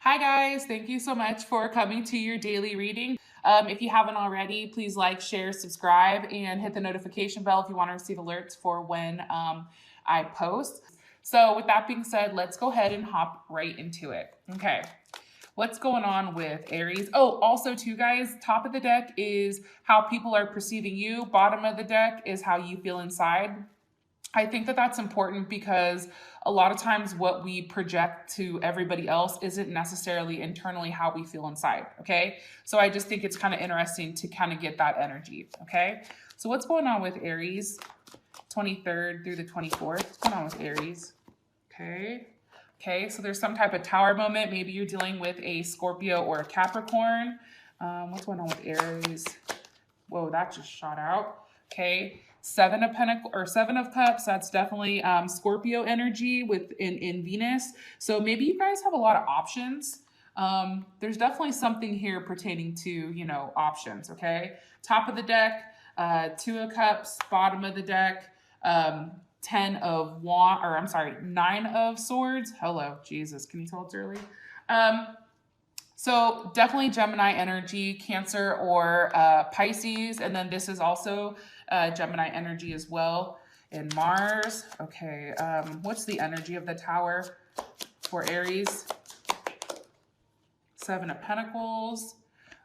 Hi guys, thank you so much for coming to your daily reading. If you haven't already, please like, share, subscribe, and hit the notification bell if you want to receive alerts for when I post. So with that being said, let's go ahead and hop right into it. Okay, what's going on with Aries? Oh, also too guys, top of the deck is how people are perceiving you. Bottom of the deck is how you feel inside. I think that that's important because a lot of times what we project to everybody else isn't necessarily internally how we feel inside. Okay. So I just think it's kind of interesting to kind of get that energy. Okay. So what's going on with Aries 23rd through the 24th? What's going on with Aries? Okay. Okay. So there's some type of tower moment. Maybe you're dealing with a Scorpio or a Capricorn. What's going on with Aries? Whoa, that just shot out. Okay. Seven of Cups. That's definitely Scorpio energy in Venus. So maybe you guys have a lot of options. There's definitely something here pertaining to, options. Okay. Top of the deck, Two of Cups. Bottom of the deck, 10 of Wands, or I'm sorry, 9 of Swords. Hello, Jesus. Can you tell it's early? So definitely Gemini energy, Cancer or Pisces. And then this is also Gemini energy as well. And Mars. Okay, what's the energy of the tower for Aries? 7 of Pentacles.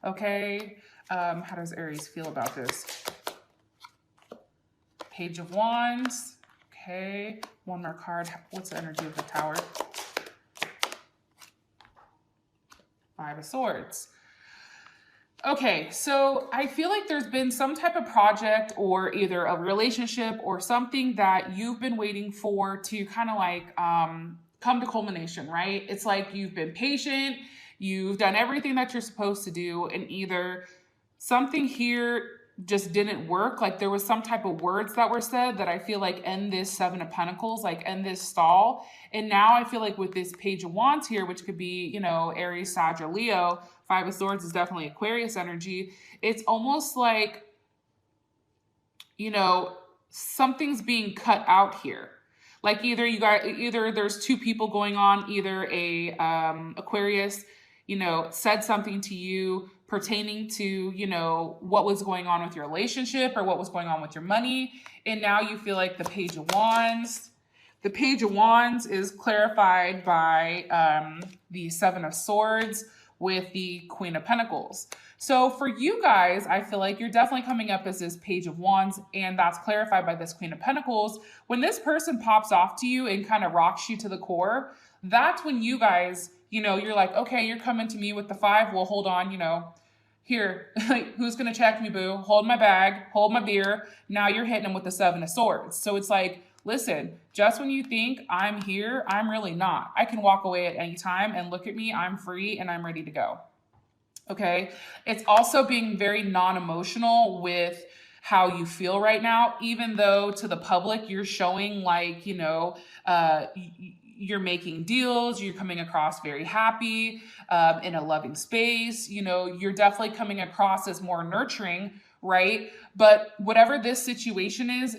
Okay, how does Aries feel about this? Page of Wands. Okay, one more card. What's the energy of the tower? 5 of Swords. Okay, so I feel like there's been some type of project or either a relationship or something that you've been waiting for to kind of like come to culmination, right? It's like you've been patient, you've done everything that you're supposed to do, and either something here just didn't work. Like there was some type of words that were said that I feel like end this 7 of Pentacles, like end this stall. And now I feel like with this Page of Wands here, which could be, Aries, Sag, or Leo, 5 of Swords is definitely Aquarius energy. It's almost like, something's being cut out here. Like either there's two people going on, either a Aquarius, said something to you pertaining to, what was going on with your relationship or what was going on with your money. And now you feel like the Page of Wands. The Page of Wands is clarified by the 7 of Swords with the Queen of Pentacles. So for you guys, I feel like you're definitely coming up as this Page of Wands, and that's clarified by this Queen of Pentacles. When this person pops off to you and kind of rocks you to the core, that's when you guys, you're like, okay, you're coming to me with the 5. Well, hold on, here, who's going to check me, boo? Hold my bag, hold my beer. Now you're hitting them with the 7 of Swords. So it's like, listen, just when you think I'm here, I'm really not. I can walk away at any time and look at me. I'm free and I'm ready to go. Okay. It's also being very non-emotional with how you feel right now, even though to the public you're showing like, you're making deals, you're coming across very happy, in a loving space, you're definitely coming across as more nurturing, right? But whatever this situation is,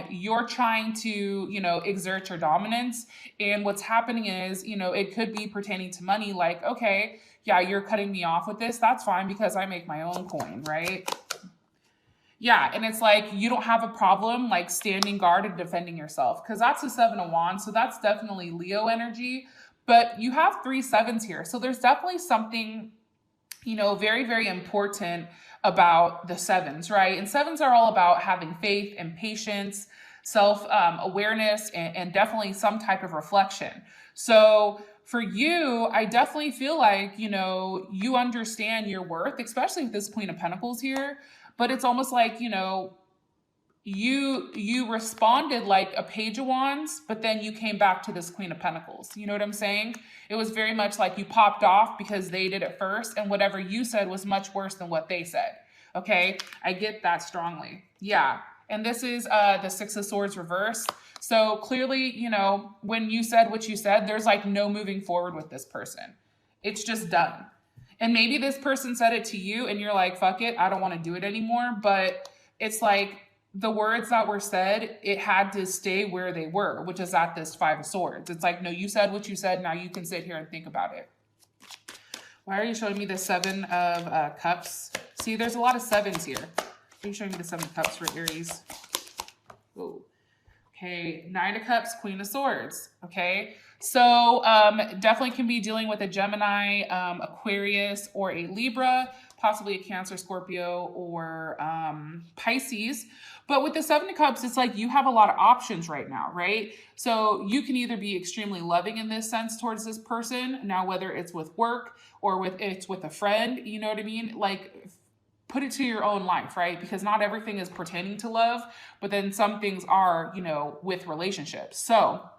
you're trying to, exert your dominance. And what's happening is, it could be pertaining to money, like, okay, yeah, you're cutting me off with this. That's fine because I make my own coin, right? Yeah, and it's like you don't have a problem like standing guard and defending yourself because that's the 7 of Wands. So that's definitely Leo energy. But you have 3 sevens here. So there's definitely something, very, very important about the sevens, right? And sevens are all about having faith and patience, self-awareness, and definitely some type of reflection. So for you, I definitely feel like, you understand your worth, especially with this Queen of Pentacles here. But it's almost like, you responded like a Page of Wands, but then you came back to this Queen of Pentacles. You know what I'm saying? It was very much like you popped off because they did it first, and whatever you said was much worse than what they said. Okay, I get that strongly. Yeah, and this is the 6 of Swords reversed. So clearly, when you said what you said, there's like no moving forward with this person. It's just done. And maybe this person said it to you and you're like, fuck it, I don't want to do it anymore. But it's like the words that were said, it had to stay where they were, which is at this 5 of Swords. It's like, no, you said what you said. Now you can sit here and think about it. Why are you showing me the Seven of Cups? See, there's a lot of sevens here. Why are you showing me the Seven of Cups for Aries? Whoa. Okay, Nine of Cups, Queen of Swords. Okay, so definitely can be dealing with a Gemini, Aquarius, or a Libra, possibly a Cancer, Scorpio, or Pisces. But with the Seven of Cups, it's like you have a lot of options right now, right? So you can either be extremely loving in this sense towards this person. Now, whether it's with work or it's with a friend, you know what I mean? Like, put it to your own life, right? Because not everything is pertaining to love, but then some things are, you know, with relationships. So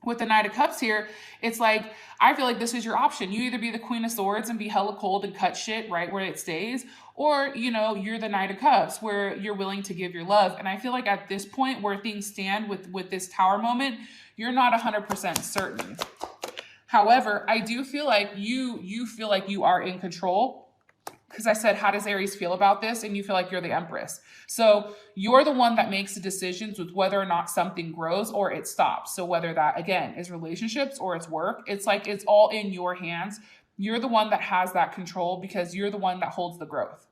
with the Knight of Cups here, it's like, I feel like this is your option. You either be the Queen of Swords and be hella cold and cut shit right where it stays, or, you know, you're the Knight of Cups where you're willing to give your love. And I feel like at this point where things stand with this Tower moment, you're not 100% certain. However, I do feel like you feel like you are in control. Because I said, how does Aries feel about this? And you feel like you're the Empress. So you're the one that makes the decisions with whether or not something grows or it stops. So whether that, again, is relationships or it's work, it's like it's all in your hands. You're the one that has that control because you're the one that holds the growth.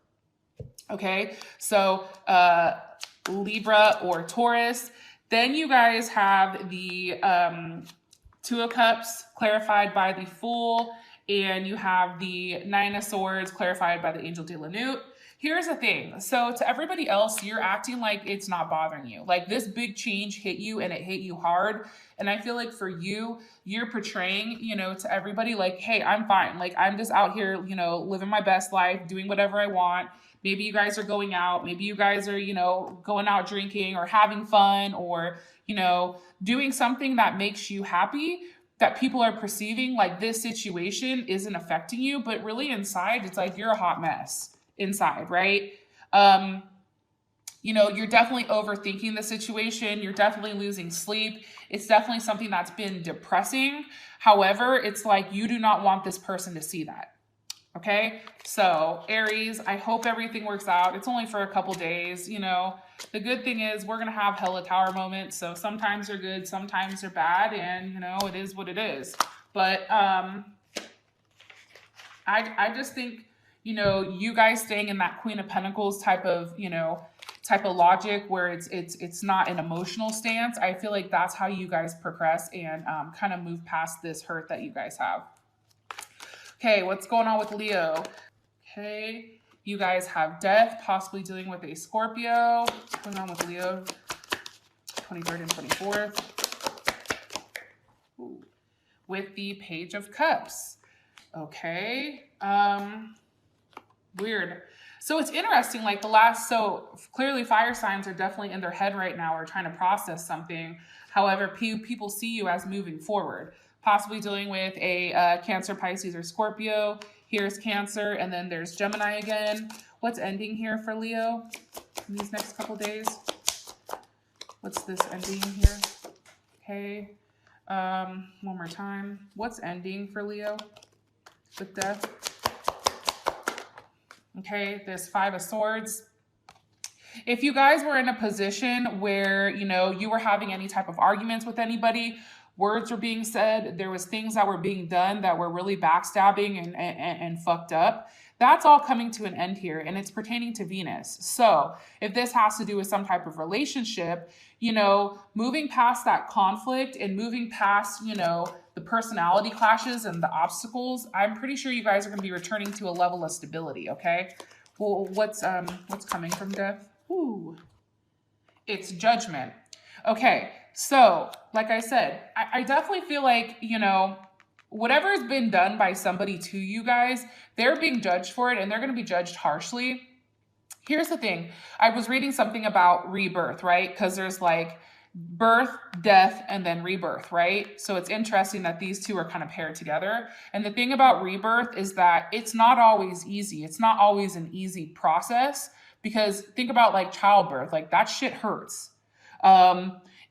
Okay, so Libra or Taurus. Then you guys have the Two of Cups clarified by the Fool. And you have the Nine of Swords clarified by the Angel de la Nute. Here's the thing. So to everybody else, you're acting like it's not bothering you. Like this big change hit you and it hit you hard. And I feel like for you, you're portraying, you know, to everybody like, hey, I'm fine. Like I'm just out here, you know, living my best life, doing whatever I want. Maybe you guys are going out. Maybe you guys are, you know, going out drinking or having fun or, you know, doing something that makes you happy, that people are perceiving like this situation isn't affecting you, but really inside, it's like you're a hot mess inside, right? You know, you're definitely overthinking the situation. You're definitely losing sleep. It's definitely something that's been depressing. However, it's like you do not want this person to see that. Okay, so Aries, I hope everything works out. It's only for a couple days, you know. The good thing is we're going to have hella Tower moments. So sometimes they're good, sometimes they're bad. And, you know, it is what it is. But I just think, you know, you guys staying in that Queen of Pentacles type of, you know, type of logic where it's not an emotional stance. I feel like that's how you guys progress and kind of move past this hurt that you guys have. Okay, what's going on with Leo? Okay, you guys have death, possibly dealing with a Scorpio. What's going on with Leo? 23rd and 24th. Ooh. With the Page of Cups. Okay, weird. So it's interesting, like so clearly fire signs are definitely in their head right now or trying to process something. However, people see you as moving forward. Possibly dealing with a Cancer, Pisces, or Scorpio. Here's Cancer, and then there's Gemini again. What's ending here for Leo in these next couple days? What's this ending here? Okay. One more time. What's ending for Leo with death? Okay, this Five of Swords. If you guys were in a position where, you know, you were having any type of arguments with anybody, words were being said, there was things that were being done that were really backstabbing and fucked up. That's all coming to an end here, and it's pertaining to Venus. So if this has to do with some type of relationship, you know, moving past that conflict and moving past, you know, the personality clashes and the obstacles, I'm pretty sure you guys are going to be returning to a level of stability, okay? Well, what's coming from death? Ooh, it's Judgment. Okay, so like I said, I definitely feel like, you know, whatever's been done by somebody to you guys, they're being judged for it and they're going to be judged harshly. Here's the thing. I was reading something about rebirth, right? Because there's like birth, death, and then rebirth, right? So it's interesting that these two are kind of paired together. And the thing about rebirth is that it's not always easy. It's not always an easy process because think about like childbirth, like that shit hurts.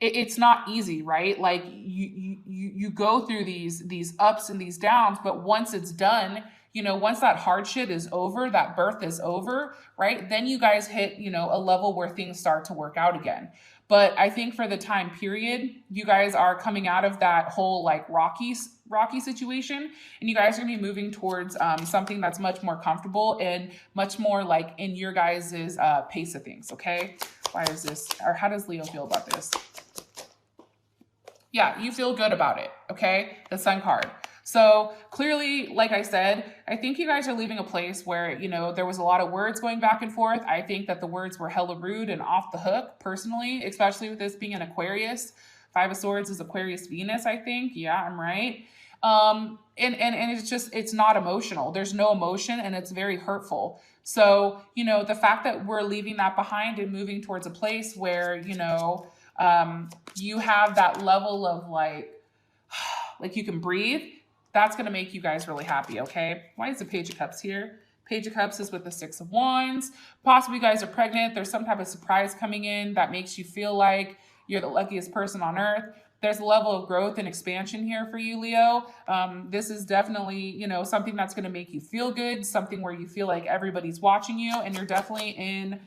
It's not easy, right? Like you go through these ups and these downs, but once it's done, you know, once that hard shit is over, that birth is over, right? Then you guys hit, you know, a level where things start to work out again. But I think for the time period, you guys are coming out of that whole like rocky situation, and you guys are going to be moving towards something that's much more comfortable and much more like in your guys's pace of things. Okay. Why is this, or how does Leo feel about this? Yeah, you feel good about it. Okay. The Sun card. So clearly, like I said, I think you guys are leaving a place where, you know, there was a lot of words going back and forth. I think that the words were hella rude and off the hook personally, especially with this being an Aquarius. Five of Swords is Aquarius Venus, I think. Yeah, I'm right. And it's just, it's not emotional. There's no emotion, and it's very hurtful. So, you know, the fact that we're leaving that behind and moving towards a place where, you know, you have that level of like you can breathe, that's going to make you guys really happy. Okay. Why is the Page of Cups here? Page of Cups is with the Six of Wands. Possibly you guys are pregnant. There's some type of surprise coming in that makes you feel like you're the luckiest person on earth. There's a level of growth and expansion here for you, Leo. This is definitely, you know, something that's going to make you feel good, something where you feel like everybody's watching you, and you're definitely in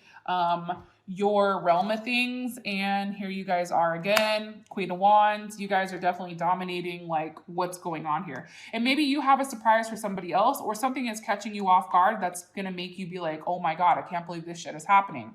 your realm of things. And here you guys are again, Queen of Wands. You guys are definitely dominating like what's going on here. And maybe you have a surprise for somebody else, or something is catching you off guard that's going to make you be like, oh my God, I can't believe this shit is happening.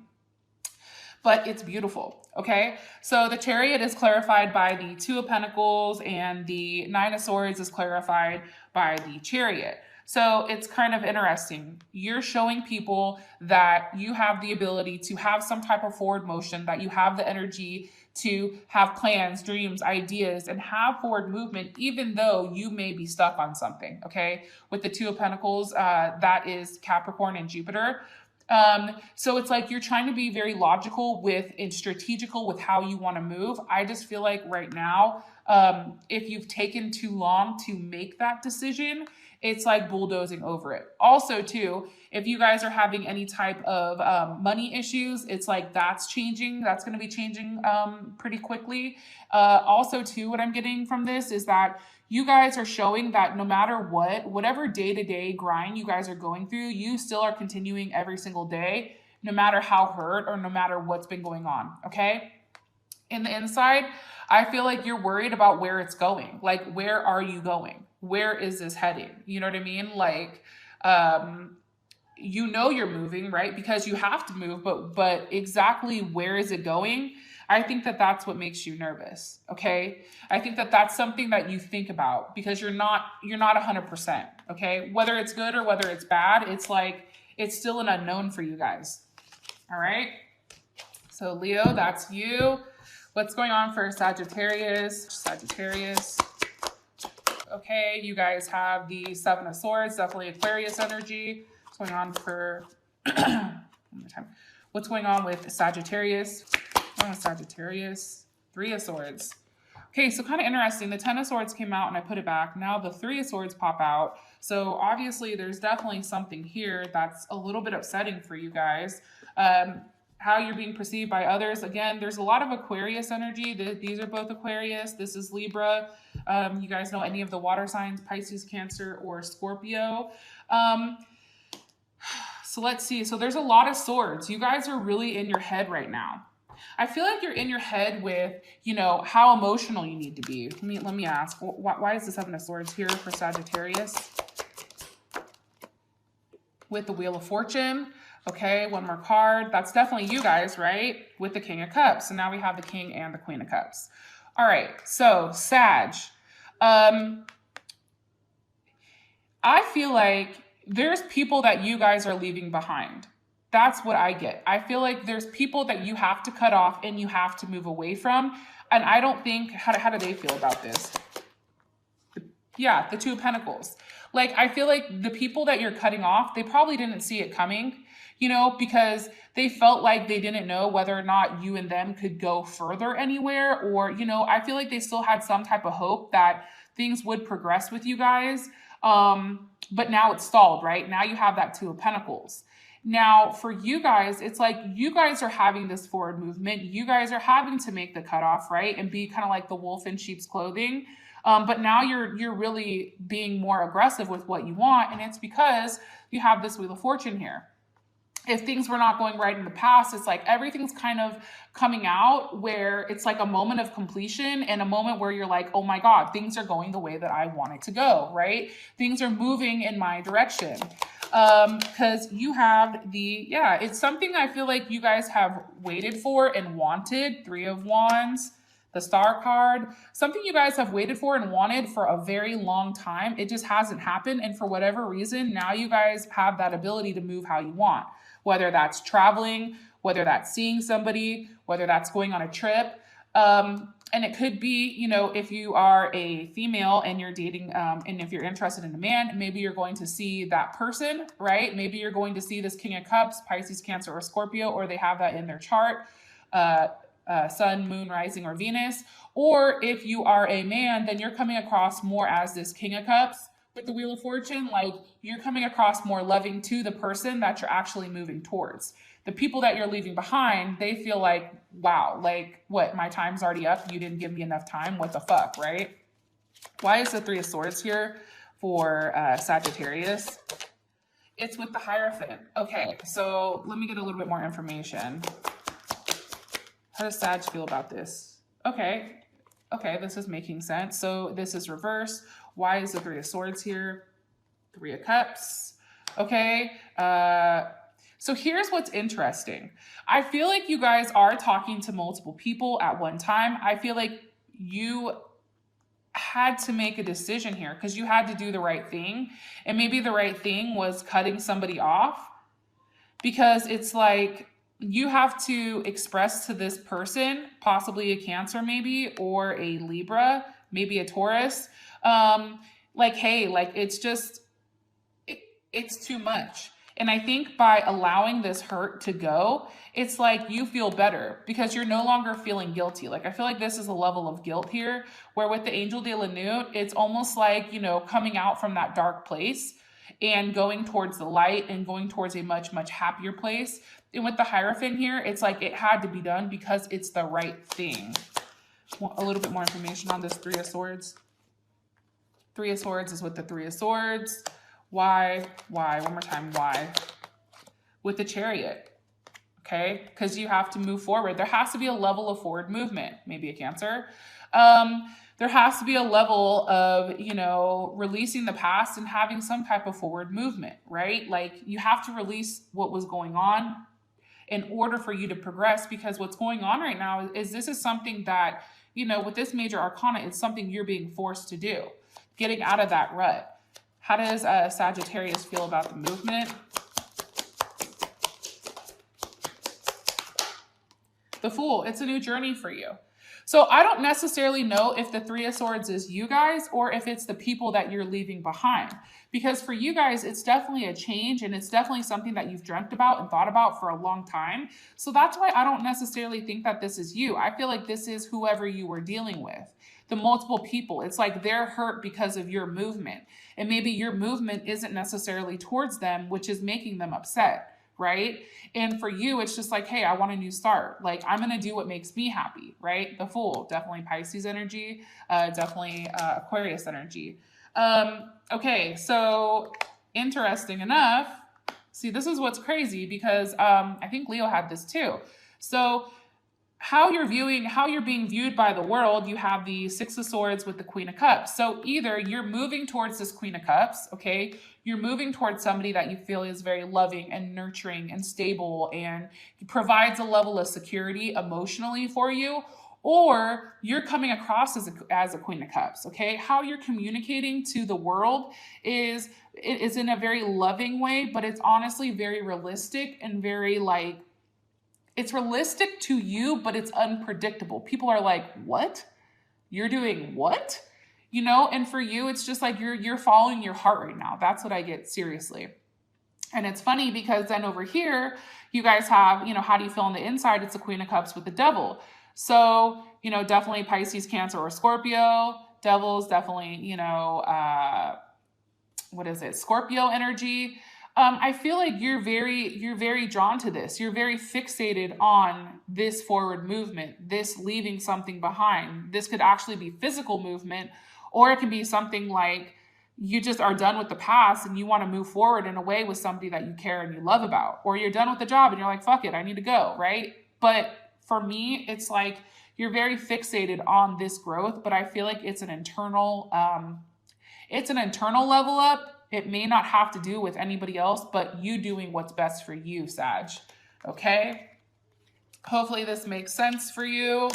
But it's beautiful. Okay. So the Chariot is clarified by the Two of Pentacles, and the Nine of Swords is clarified by the Chariot. So it's kind of interesting. You're showing people that you have the ability to have some type of forward motion, that you have the energy to have plans, dreams, ideas, and have forward movement, even though you may be stuck on something. Okay. With the Two of Pentacles, that is Capricorn and Jupiter. So it's like you're trying to be very logical and strategical with how you want to move. I just feel like right now, if you've taken too long to make that decision, it's like bulldozing over it. Also too, if you guys are having any type of money issues, it's like that's changing. That's going to be changing pretty quickly. Also too, what I'm getting from this is that you guys are showing that no matter whatever day-to-day grind you guys are going through, you still are continuing every single day, no matter how hurt or no matter what's been going on. Okay. In the inside, I feel like you're worried about where it's going. Like, where are you going? Where is this heading? You know what I mean? Like, you know, you're moving, right? Because you have to move, but exactly where is it going? I think that that's what makes you nervous. Okay. I think that that's something that you think about, because you're not 100%. Okay. Whether it's good or whether it's bad, it's like, it's still an unknown for you guys. All right. So Leo, that's you. What's going on for Sagittarius? Okay, you guys have the Seven of Swords, definitely Aquarius energy. What's going on for, one more time. What's going on with Sagittarius? Three of Swords. Okay, so kind of interesting. The Ten of Swords came out and I put it back. Now the Three of Swords pop out. So obviously there's definitely something here that's a little bit upsetting for you guys. How you're being perceived by others. Again, there's a lot of Aquarius energy. These are both Aquarius. This is Libra. You guys know any of the water signs, Pisces, Cancer, or Scorpio. So let's see. So there's a lot of swords. You guys are really in your head right now. I feel like you're in your head with, you know, how emotional you need to be. Let me ask, why is the Seven of Swords here for Sagittarius? With the Wheel of Fortune. Okay, one more card. That's definitely you guys, right? With the King of Cups. So now we have the King and the Queen of Cups. All right, so Sag. I feel like there's people that you guys are leaving behind. That's what I get. I feel like there's people that you have to cut off and you have to move away from. And I don't think, how do they feel about this? Yeah, the Two of Pentacles. Like, I feel like the people that you're cutting off, they probably didn't see it coming, you know, because they felt like they didn't know whether or not you and them could go further anywhere. Or, you know, I feel like they still had some type of hope that things would progress with you guys. But now it's stalled, right? Now you have that Two of Pentacles. Now, for you guys, it's like you guys are having this forward movement. You guys are having to make the cutoff, right? And be kind of like the wolf in sheep's clothing. But now you're really being more aggressive with what you want. And it's because you have this Wheel of Fortune here. if things were not going right in the past, it's like everything's kind of coming out where it's like a moment of completion and a moment where you're like, oh my God, things are going the way that I want it to go, right? Things are moving in my direction. Because you have it's something I feel like you guys have waited for and wanted. 3 of Wands, the Star card, something you guys have waited for and wanted for a very long time. It just hasn't happened. And for whatever reason, now you guys have that ability to move how you want, whether that's traveling, whether that's seeing somebody, whether that's going on a trip. And it could be, you know, if you are a female and you're dating, and if you're interested in a man, maybe you're going to see that person, right? Maybe you're going to see this King of Cups, Pisces, Cancer, or Scorpio, or they have that in their chart, Sun, Moon, Rising, or Venus. Or if you are a man, then you're coming across more as this King of Cups with the Wheel of Fortune. Like, you're coming across more loving to the person that you're actually moving towards. The people that you're leaving behind, they feel like, wow, like, what, my time's already up? You didn't give me enough time? What the fuck, right? Why is the 3 of Swords here for Sagittarius? It's with the Hierophant. Okay, so let me get a little bit more information. How does Sag feel about this? Okay, this is making sense. So this is reverse. Why is the 3 of Swords here? 3 of Cups. Okay, so here's what's interesting. I feel like you guys are talking to multiple people at one time. I feel like you had to make a decision here because you had to do the right thing. And maybe the right thing was cutting somebody off, because it's like you have to express to this person, possibly a Cancer maybe, or a Libra, maybe a Taurus, like, hey, like, it's just, it's too much. And I think by allowing this hurt to go, it's like you feel better because you're no longer feeling guilty. Like, I feel like this is a level of guilt here where with the Angel de la Nute, it's almost like, you know, coming out from that dark place and going towards the light and going towards a much, much happier place. And with the Hierophant here, it's like it had to be done because it's the right thing. A little bit more information on this 3 of Swords. 3 of Swords is with the 3 of Swords. Why? One more time, why? With the Chariot, okay? Because you have to move forward. There has to be a level of forward movement, maybe a Cancer. There has to be a level of, you know, releasing the past and having some type of forward movement, right? Like, you have to release what was going on in order for you to progress, because what's going on right now is this is something that, you know, with this major arcana, it's something you're being forced to do, getting out of that rut. How does Sagittarius feel about the movement? The Fool, it's a new journey for you. So I don't necessarily know if the 3 of Swords is you guys or if it's the people that you're leaving behind. Because for you guys, it's definitely a change and it's definitely something that you've dreamt about and thought about for a long time. So that's why I don't necessarily think that this is you. I feel like this is whoever you were dealing with. The multiple people, it's like they're hurt because of your movement. And maybe your movement isn't necessarily towards them, which is making them upset, right? And for you, it's just like, hey, I want a new start. Like, I'm going to do what makes me happy, right? The Fool, definitely Pisces energy, definitely Aquarius energy. Okay, so interesting enough, see, this is what's crazy because I think Leo had this too. So how you're being viewed by the world, you have the 6 of Swords with the Queen of Cups. So either you're moving towards this Queen of Cups, okay? You're moving towards somebody that you feel is very loving and nurturing and stable and provides a level of security emotionally for you, or you're coming across as a Queen of Cups, okay? How you're communicating to the world is in a very loving way, but it's honestly very realistic and very like, it's realistic to you, but it's unpredictable. People are like, what? You're doing what? You know, and for you, it's just like you're following your heart right now. That's what I get seriously. And it's funny because then over here, you guys have, you know, how do you feel on the inside? It's a Queen of Cups with the Devil. So, you know, definitely Pisces, Cancer, or Scorpio. Devil's definitely, you know, what is it? Scorpio energy. I feel like you're very drawn to this. You're very fixated on this forward movement, this leaving something behind. This could actually be physical movement, or it can be something like you just are done with the past and you want to move forward in a way with somebody that you care and you love about, or you're done with the job and you're like, fuck it, I need to go, right? But for me, it's like you're very fixated on this growth, but I feel like it's an internal level up. It may not have to do with anybody else, but you doing what's best for you, Sag. Okay? Hopefully this makes sense for you.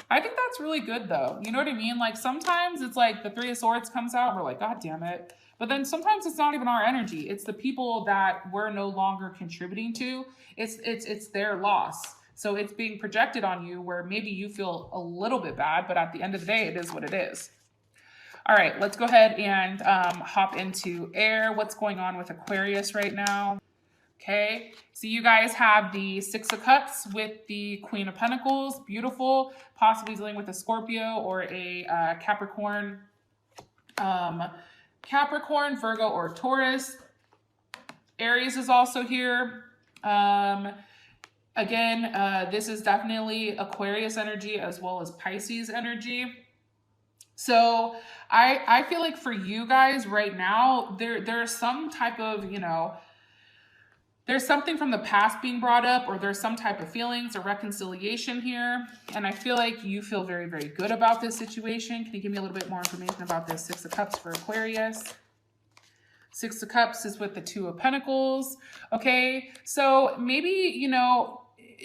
I think that's really good though. You know what I mean? Like sometimes it's like the Three of Swords comes out and we're like, God damn it. But then sometimes it's not even our energy. It's the people that we're no longer contributing to. It's their loss. So it's being projected on you where maybe you feel a little bit bad, but at the end of the day, it is what it is. All right, let's go ahead and hop into air. What's going on with Aquarius right now? Okay, so you guys have the Six of Cups with the Queen of Pentacles. Beautiful. Possibly dealing with a Scorpio or a Capricorn, Virgo, or Taurus. Aries is also here. Again, this is definitely Aquarius energy as well as Pisces energy. So I feel like for you guys right now, there's some type of, there's something from the past being brought up, or there's some type of feelings or reconciliation here. And I feel like you feel very, very good about this situation. Can you give me a little bit more information about this Six of Cups for Aquarius? Six of Cups is with the Two of Pentacles. Okay, so maybe,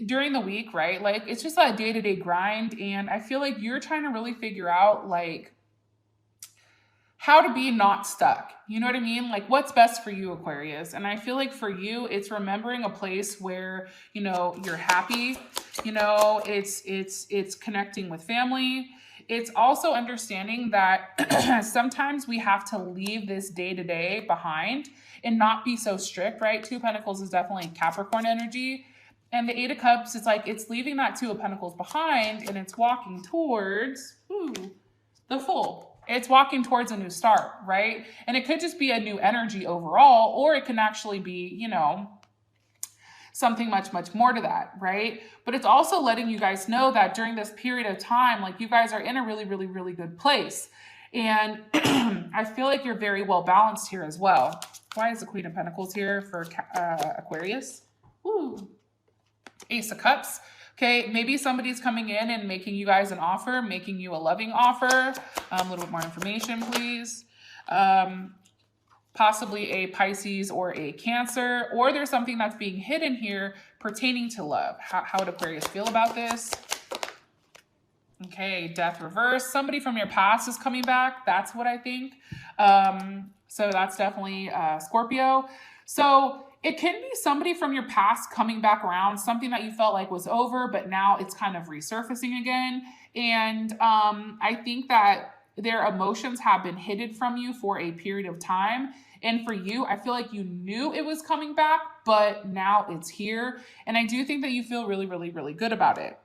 during the week, right? Like it's just a day-to-day grind. And I feel like you're trying to really figure out like how to be not stuck. You know what I mean? Like what's best for you, Aquarius. And I feel like for you, it's remembering a place where, you're happy, it's connecting with family. It's also understanding that sometimes we have to leave this day-to-day behind and not be so strict, right? Two of Pentacles is definitely Capricorn energy. And the Eight of Cups, it's like it's leaving that Two of Pentacles behind and it's walking towards the Fool. It's walking towards a new start, right? And it could just be a new energy overall, or it can actually be, something much, much more to that, right? But it's also letting you guys know that during this period of time, like you guys are in a really, really, really good place. And I feel like you're very well balanced here as well. Why is the Queen of Pentacles here for Aquarius? Ooh. Ace of Cups. Okay, maybe somebody's coming in and making you guys an offer, making you a loving offer. A little bit more information, please. Possibly a Pisces or a Cancer, or there's something that's being hidden here pertaining to love. How would Aquarius feel about this? Okay, Death reverse. Somebody from your past is coming back. That's what I think. So that's definitely Scorpio. So it can be somebody from your past coming back around, something that you felt like was over, but now it's kind of resurfacing again. And I think that their emotions have been hidden from you for a period of time. And for you, I feel like you knew it was coming back, but now it's here. And I do think that you feel really, really, really good about it.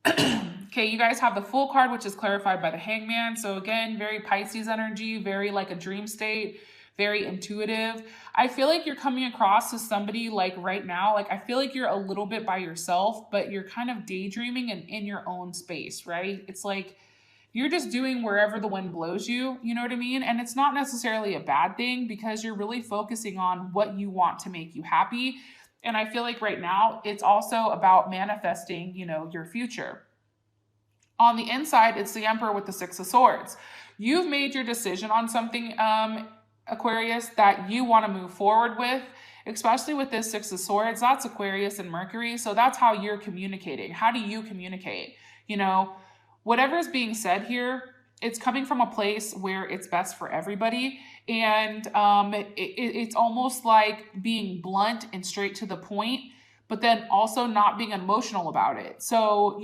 Okay, you guys have the Fool card, which is clarified by the Hangman. So again, very Pisces energy, very like a dream state, very intuitive. I feel like you're coming across as somebody like right now, like I feel like you're a little bit by yourself, but you're kind of daydreaming and in your own space, right? It's like you're just doing wherever the wind blows you, you know what I mean? And it's not necessarily a bad thing because you're really focusing on what you want to make you happy. And I feel like right now it's also about manifesting, your future. On the inside, it's the Emperor with the Six of Swords. You've made your decision on something, Aquarius, that you want to move forward with, especially with this Six of Swords. That's Aquarius and Mercury. So that's how you're communicating. How do you communicate? Whatever is being said here, it's coming from a place where it's best for everybody. And it's almost like being blunt and straight to the point, but then also not being emotional about it. So,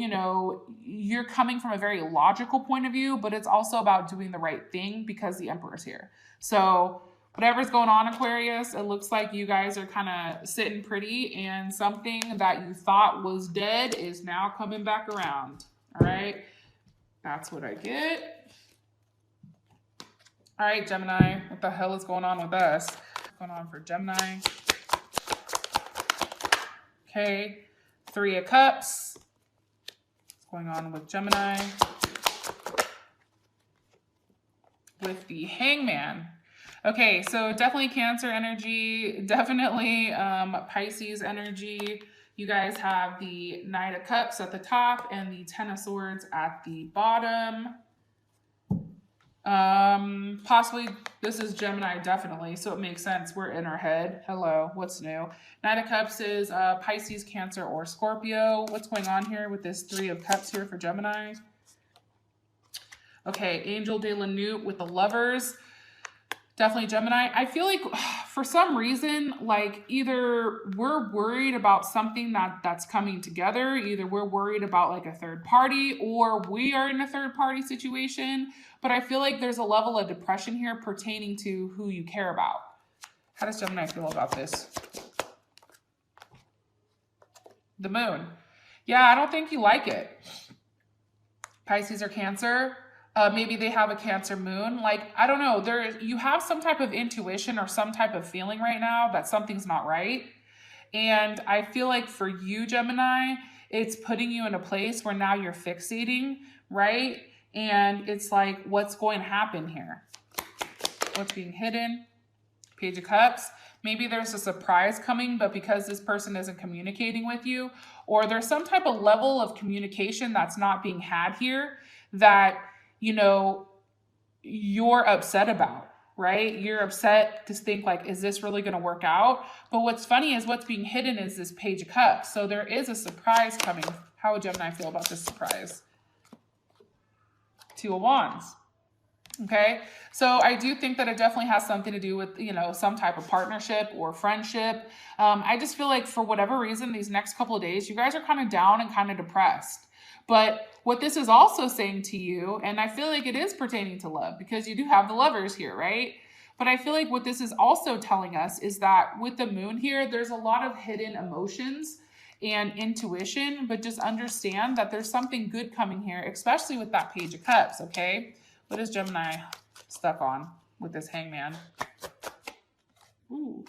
you're coming from a very logical point of view, but it's also about doing the right thing because the Emperor's here. So whatever's going on, Aquarius, it looks like you guys are kind of sitting pretty, and something that you thought was dead is now coming back around. All right. That's what I get. All right, Gemini, what the hell is going on with us? What's going on for Gemini? Okay, Three of Cups. What's going on with Gemini? With the Hangman. Okay, so definitely Cancer energy, definitely Pisces energy. You guys have the Knight of Cups at the top and the Ten of Swords at the bottom. Possibly this is Gemini, definitely, so it makes sense. We're in our head. Hello, what's new? Knight of Cups is Pisces, Cancer, or Scorpio. What's going on here with this Three of Cups here for Gemini? Okay, Angel de la Newt with the Lovers. Definitely Gemini. I feel like for some reason, like either we're worried about something that's coming together, either we're worried about like a third party or we are in a third party situation. But I feel like there's a level of depression here pertaining to who you care about. How does Gemini feel about this? The Moon. Yeah, I don't think you like it. Pisces or Cancer. Maybe they have a Cancer moon. Like, I don't know. You have some type of intuition or some type of feeling right now that something's not right. And I feel like for you, Gemini, it's putting you in a place where now you're fixating, right? And it's like, what's going to happen here? What's being hidden? Page of Cups. Maybe there's a surprise coming, but because this person isn't communicating with you, or there's some type of level of communication that's not being had here that, you know, you're upset about, right? You're upset to think like, is this really going to work out? But what's funny is what's being hidden is this Page of Cups. So there is a surprise coming. How would Gemini feel about this surprise? Two of Wands. Okay. So I do think that it definitely has something to do with, you know, some type of partnership or friendship. I just feel like for whatever reason, these next couple of days, you guys are kind of down and kind of depressed. But what this is also saying to you, and I feel like it is pertaining to love because you do have the Lovers here, right? But I feel like what this is also telling us is that with the Moon here, there's a lot of hidden emotions and intuition, but just understand that there's something good coming here, especially with that Page of Cups, okay? What is Gemini stuck on with this Hangman? Ooh.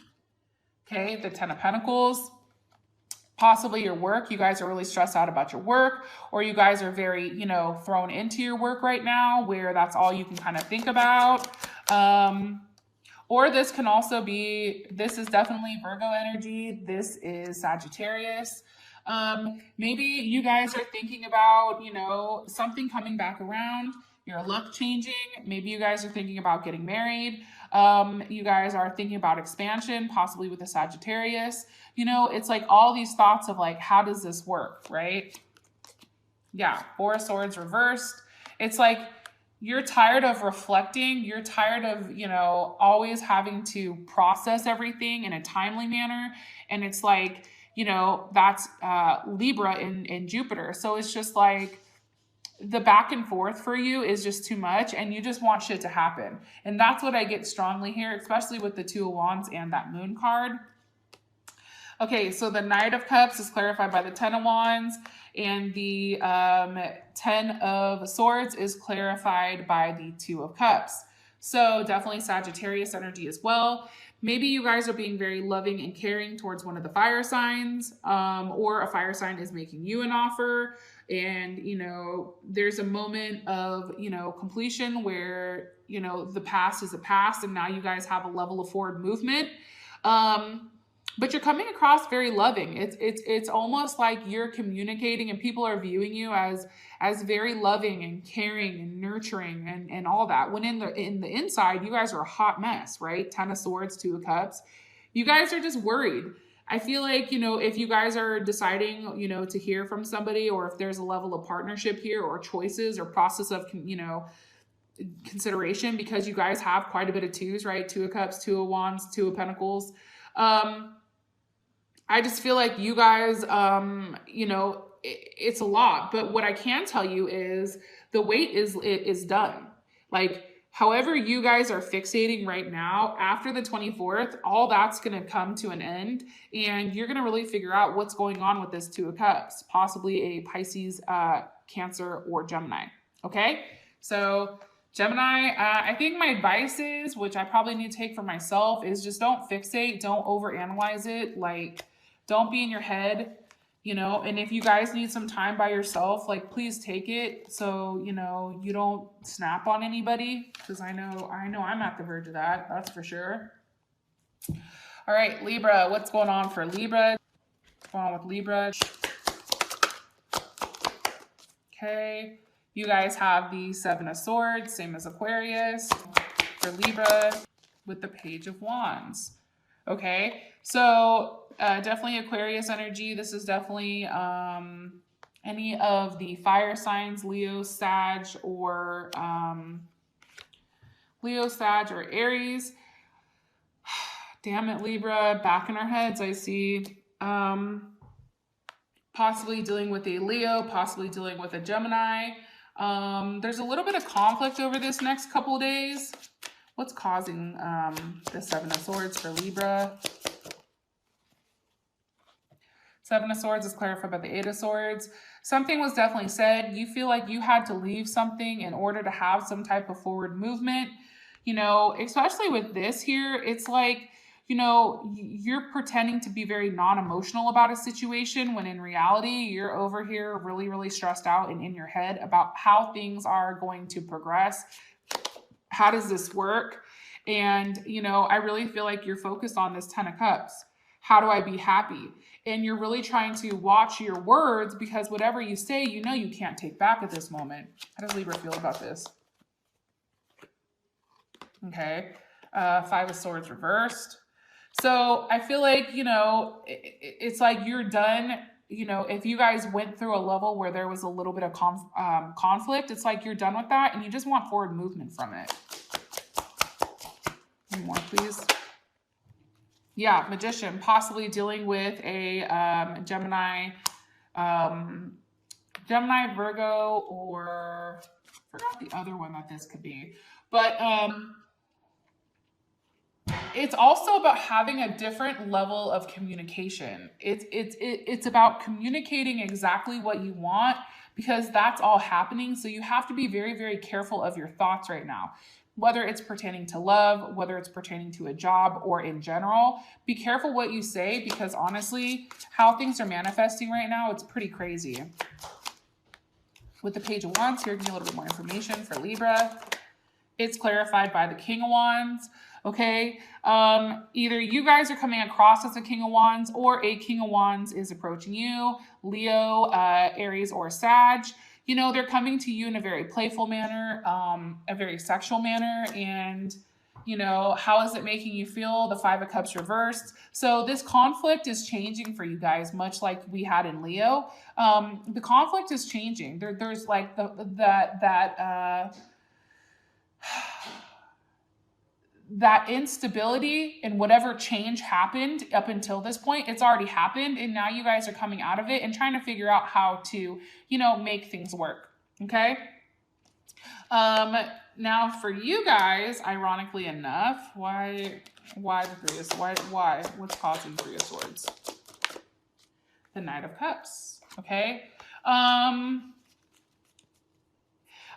Okay, the Ten of Pentacles. Possibly your work. You guys are really stressed out about your work, or you guys are very, you know, thrown into your work right now where that's all you can kind of think about. Or this can also be, this is definitely Virgo energy. This is Sagittarius. Maybe you guys are thinking about, you know, something coming back around, your luck changing. Maybe you guys are thinking about getting married. You guys are thinking about expansion, possibly with a Sagittarius. You know, it's like all these thoughts of like, how does this work, right? Yeah, Four of Swords reversed. It's like you're tired of reflecting. You're tired of, you know, always having to process everything in a timely manner. And it's like, you know, that's Libra in Jupiter. So it's just like the back and forth for you is just too much and you just want shit to happen. And that's what I get strongly here, especially with the Two of Wands and that Moon card. Okay, so the Knight of Cups is clarified by the Ten of Wands, and the Ten of Swords is clarified by the Two of Cups. So definitely Sagittarius energy as well. Maybe you guys are being very loving and caring towards one of the fire signs, or a fire sign is making you an offer. And, you know, there's a moment of, you know, completion where, you know, the past is a past and now you guys have a level of forward movement. But you're coming across very loving. It's almost like you're communicating and people are viewing you as very loving and caring and nurturing and all that. When in the inside, you guys are a hot mess, right? Ten of Swords, Two of Cups. You guys are just worried. I feel like, you know, if you guys are deciding, you know, to hear from somebody, or if there's a level of partnership here or choices or process of, you know, consideration, because you guys have quite a bit of twos, right? Two of Cups, Two of Wands, Two of Pentacles. I just feel like you guys, you know, it's a lot. But what I can tell you is the wait is done. Like, however you guys are fixating right now, after the 24th, all that's going to come to an end. And you're going to really figure out what's going on with this Two of Cups, possibly a Pisces, Cancer, or Gemini. Okay? So Gemini, I think my advice is, which I probably need to take for myself, is just don't fixate. Don't overanalyze it. Like, don't be in your head. you know, and if you guys need some time by yourself, like please take it. So, you know, you don't snap on anybody, because I know I'm at the verge of that. That's for sure. All right, Libra, what's going on for Libra? What's going on with Libra? Okay, you guys have the Seven of Swords, same as Aquarius. For Libra with the Page of Wands. Okay, so definitely Aquarius energy. This is definitely any of the fire signs, Leo, Sag, or Aries. Damn it, Libra, back in our heads, I see. Possibly dealing with a Leo, possibly dealing with a Gemini. There's a little bit of conflict over this next couple of days. What's causing the Seven of Swords for Libra? Seven of Swords is clarified by the Eight of Swords. Something was definitely said. You feel like you had to leave something in order to have some type of forward movement. You know, especially with this here, it's like, you know, you're pretending to be very non-emotional about a situation when in reality, you're over here really, really stressed out and in your head about how things are going to progress. How does this work? And, you know, I really feel like you're focused on this Ten of Cups. How do I be happy? And you're really trying to watch your words, because whatever you say, you know, you can't take back at this moment. How does Libra feel about this? Okay. Five of Swords reversed. So I feel like, you know, it's like you're done. You know, if you guys went through a level where there was a little bit of conflict, it's like you're done with that and you just want forward movement from it. One more, please. Yeah, Magician, possibly dealing with a Gemini, Virgo, or I forgot the other one that this could be. But it's also about having a different level of communication. It's about communicating exactly what you want, because that's all happening. So you have to be very, very careful of your thoughts right now, whether it's pertaining to love, whether it's pertaining to a job, or in general. Be careful what you say, because honestly, how things are manifesting right now, it's pretty crazy. With the Page of Wands here, give me a little bit more information for Libra. It's clarified by the King of Wands. Okay, either you guys are coming across as a King of Wands, or a King of Wands is approaching you, Leo, Aries, or Sag. You know, they're coming to you in a very playful manner, a very sexual manner. And, you know, how is it making you feel? The Five of Cups reversed. So this conflict is changing for you guys, much like we had in Leo. The conflict is changing. There's like that instability and whatever change happened up until this point, it's already happened. And now you guys are coming out of it and trying to figure out how to, you know, make things work. Okay. Now for you guys, ironically enough, why the Three of, why, what's causing Three of Swords? The Knight of Cups. Okay.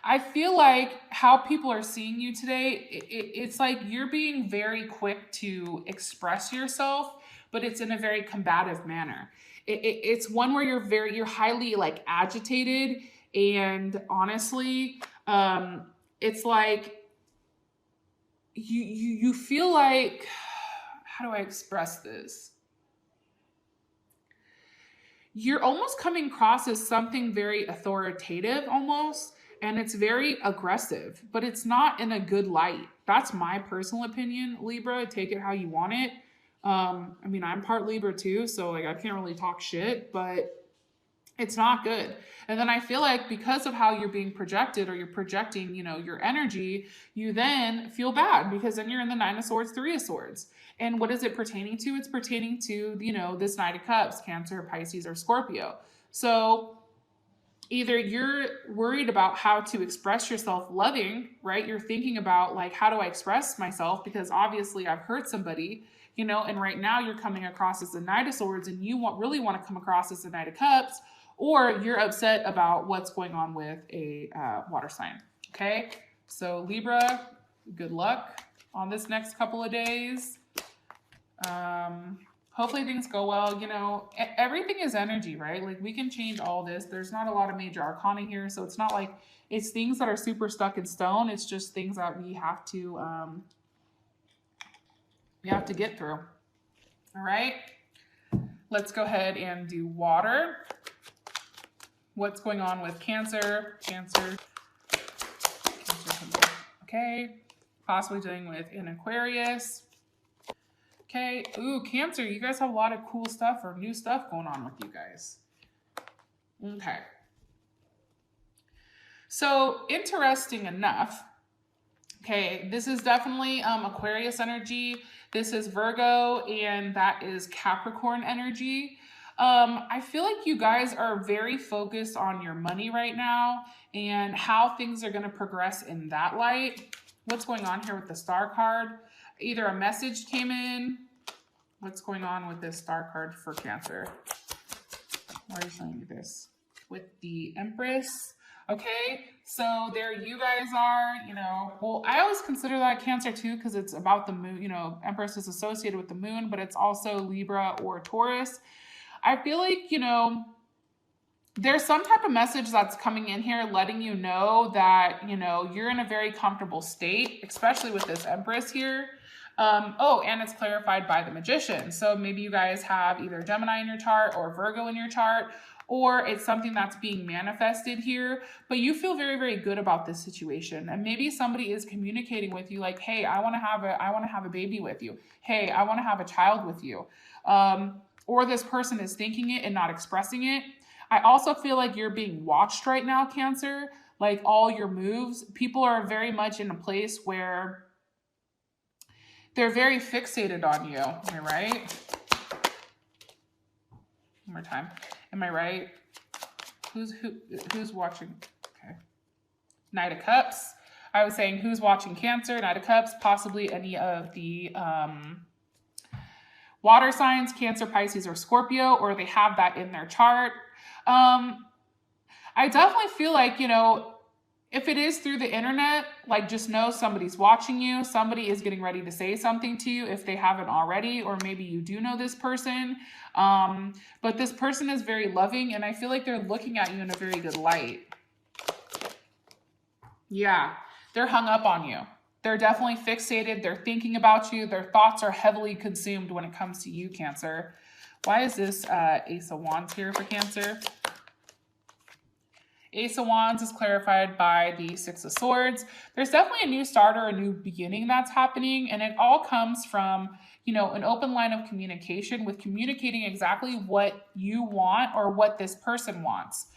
I feel like how people are seeing you today, it's like you're being very quick to express yourself, but it's in a very combative manner. It's one where you're highly like agitated, and honestly, it's like you feel like, how do I express this? You're almost coming across as something very authoritative almost. And it's very aggressive, but it's not in a good light. That's my personal opinion, Libra. Take it how you want it. I mean, I'm part Libra too, so like I can't really talk shit, but it's not good. And then I feel like because of how you're being projected, or you're projecting, you know, your energy, you then feel bad, because then you're in the Nine of Swords, Three of Swords. And what is it pertaining to? It's pertaining to, you know, this Knight of Cups, Cancer, Pisces, or Scorpio. So either you're worried about how to express yourself loving, right? You're thinking about like, how do I express myself? Because obviously I've hurt somebody, you know, and right now you're coming across as the Knight of Swords, and you really want to come across as the Knight of Cups, or you're upset about what's going on with a water sign. Okay. So Libra, good luck on this next couple of days. Hopefully things go well. You know, everything is energy, right? Like we can change all this. There's not a lot of major arcana here. So it's not like it's things that are super stuck in stone. It's just things that we have to get through. All right. Let's go ahead and do water. What's going on with Cancer? Cancer. Okay. Possibly dealing with an Aquarius. Okay. Ooh, Cancer. You guys have a lot of cool stuff or new stuff going on with you guys. Okay. So interesting enough. Okay. This is definitely Aquarius energy. This is Virgo, and that is Capricorn energy. I feel like you guys are very focused on your money right now and how things are going to progress in that light. What's going on here with the Star card? Either a message came in. What's going on with this Star card for Cancer? Why are you showing me this? With the Empress. Okay, so there you guys are, you know. Well, I always consider that Cancer too because it's about the moon. You know, Empress is associated with the moon, but it's also Libra or Taurus. I feel like, you know, there's some type of message that's coming in here letting you know that, you know, you're in a very comfortable state, especially with this Empress here. Oh, and it's clarified by the Magician. So maybe you guys have either Gemini in your chart or Virgo in your chart, or it's something that's being manifested here, but you feel very, very good about this situation. And maybe somebody is communicating with you like, hey, I want to have a baby with you. Hey, I want to have a child with you. Or this person is thinking it and not expressing it. I also feel like you're being watched right now, Cancer. Like all your moves, people are very much in a place where they're very fixated on you. Am I right? One more time. Am I right? Who's watching? Okay. Knight of Cups. I was saying who's watching Cancer, Knight of Cups, possibly any of the water signs, Cancer, Pisces, or Scorpio, or they have that in their chart. I definitely feel like, you know, if it is through the internet, like just know somebody's watching you. Somebody is getting ready to say something to you if they haven't already, or maybe you do know this person. But this person is very loving and I feel like they're looking at you in a very good light. Yeah, they're hung up on you. They're definitely fixated. They're thinking about you. Their thoughts are heavily consumed when it comes to you, Cancer. Why is this Ace of Wands here for Cancer? Ace of Wands is clarified by the Six of Swords. There's definitely a new start or a new beginning that's happening, and it all comes from, you know, an open line of communication with communicating exactly what you want or what this person wants.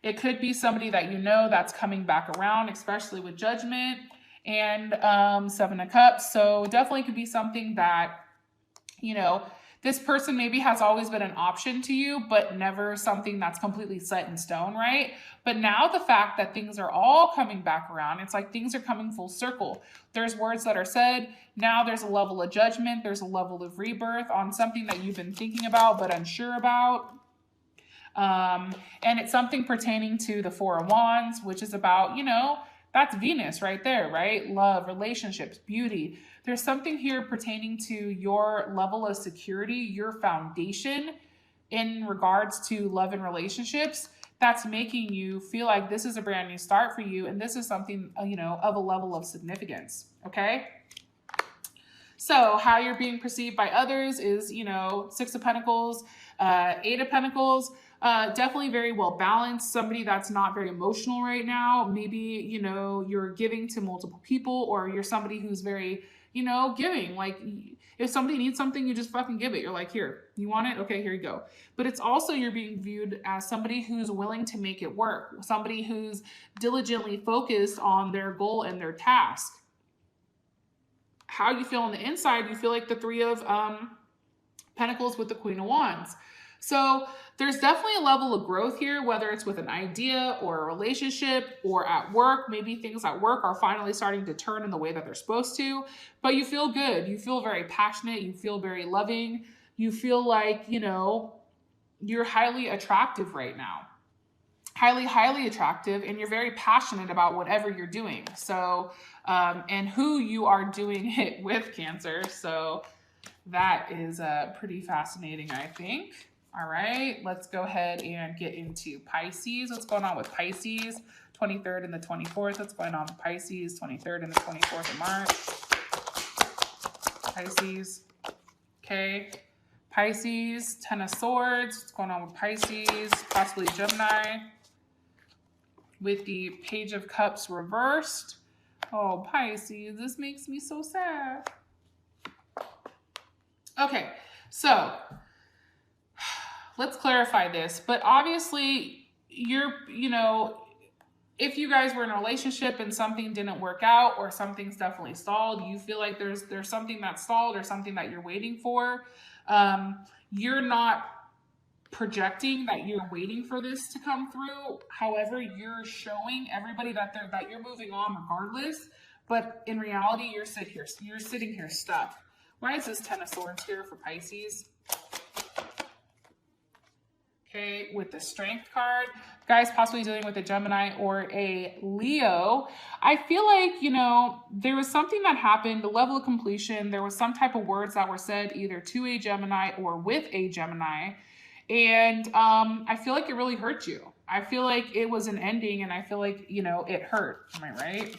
It could be somebody that you know that's coming back around, especially with Judgment and Seven of Cups. So definitely could be something that, you know, this person maybe has always been an option to you, but never something that's completely set in stone, right? But now the fact that things are all coming back around, it's like things are coming full circle. There's words that are said. Now there's a level of judgment. There's a level of rebirth on something that you've been thinking about but unsure about. And it's something pertaining to the Four of Wands, which is about, you know, that's Venus right there, right? Love, relationships, beauty. There's something here pertaining to your level of security, your foundation in regards to love and relationships that's making you feel like this is a brand new start for you. And this is something, you know, of a level of significance. Okay. So how you're being perceived by others is, you know, Six of Pentacles, Eight of Pentacles. Definitely very well balanced. Somebody that's not very emotional right now. Maybe, you know, you're giving to multiple people, or you're somebody who's very, you know, giving. Like if somebody needs something, you just fucking give it. You're like, here, you want it? Okay, here you go. But it's also, you're being viewed as somebody who's willing to make it work. Somebody who's diligently focused on their goal and their task. How you feel on the inside, you feel like the Three of Pentacles with the Queen of Wands. So there's definitely a level of growth here, whether it's with an idea or a relationship or at work. Maybe things at work are finally starting to turn in the way that they're supposed to, but you feel good. You feel very passionate. You feel very loving. You feel like, you know, you're highly attractive right now. Highly, highly attractive. And you're very passionate about whatever you're doing. So, and who you are doing it with, Cancer. So That is pretty fascinating, I think. All right, let's go ahead and get into Pisces. What's going on with Pisces? 23rd and the 24th. What's going on with Pisces? 23rd and the 24th of March. Pisces. Okay. Pisces, Ten of Swords. What's going on with Pisces? Possibly Gemini. With the Page of Cups reversed. Oh, Pisces, this makes me so sad. Okay, so let's clarify this. But obviously, if you guys were in a relationship and something didn't work out or something's definitely stalled, you feel like there's something that's stalled or something that you're waiting for. You're not projecting that you're waiting for this to come through. However, you're showing everybody that you're moving on regardless. But in reality, you're sitting here stuck. Why is this Ten of Swords here for Pisces? Okay, with the Strength card. Guys possibly dealing with a Gemini or a Leo. I feel like, there was something that happened, the level of completion, there was some type of words that were said either to a Gemini or with a Gemini. And I feel like it really hurt you. I feel like it was an ending and I feel like, it hurt. Am I right?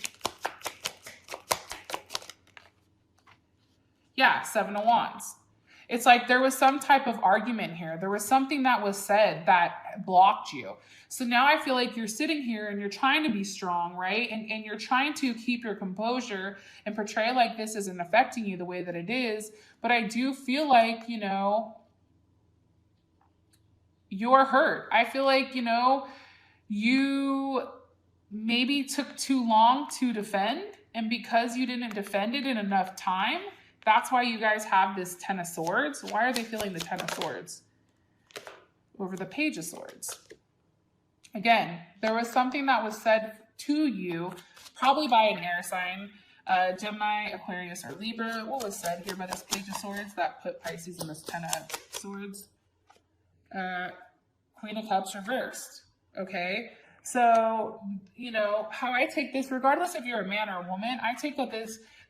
Yeah, Seven of Wands. It's like there was some type of argument here. There was something that was said that blocked you. So now I feel like you're sitting here and you're trying to be strong, right? And you're trying to keep your composure and portray like this isn't affecting you the way that it is. But I do feel like, you're hurt. I feel like, you maybe took too long to defend. And because you didn't defend it in enough time, that's why you guys have this Ten of Swords. Why are they feeling the Ten of Swords over the Page of Swords? Again, there was something that was said to you, probably by an air sign, Gemini, Aquarius, or Libra. What was said here by this Page of Swords that put Pisces in this Ten of Swords? Queen of Cups reversed. Okay. So, how I take this, regardless if you're a man or a woman, I take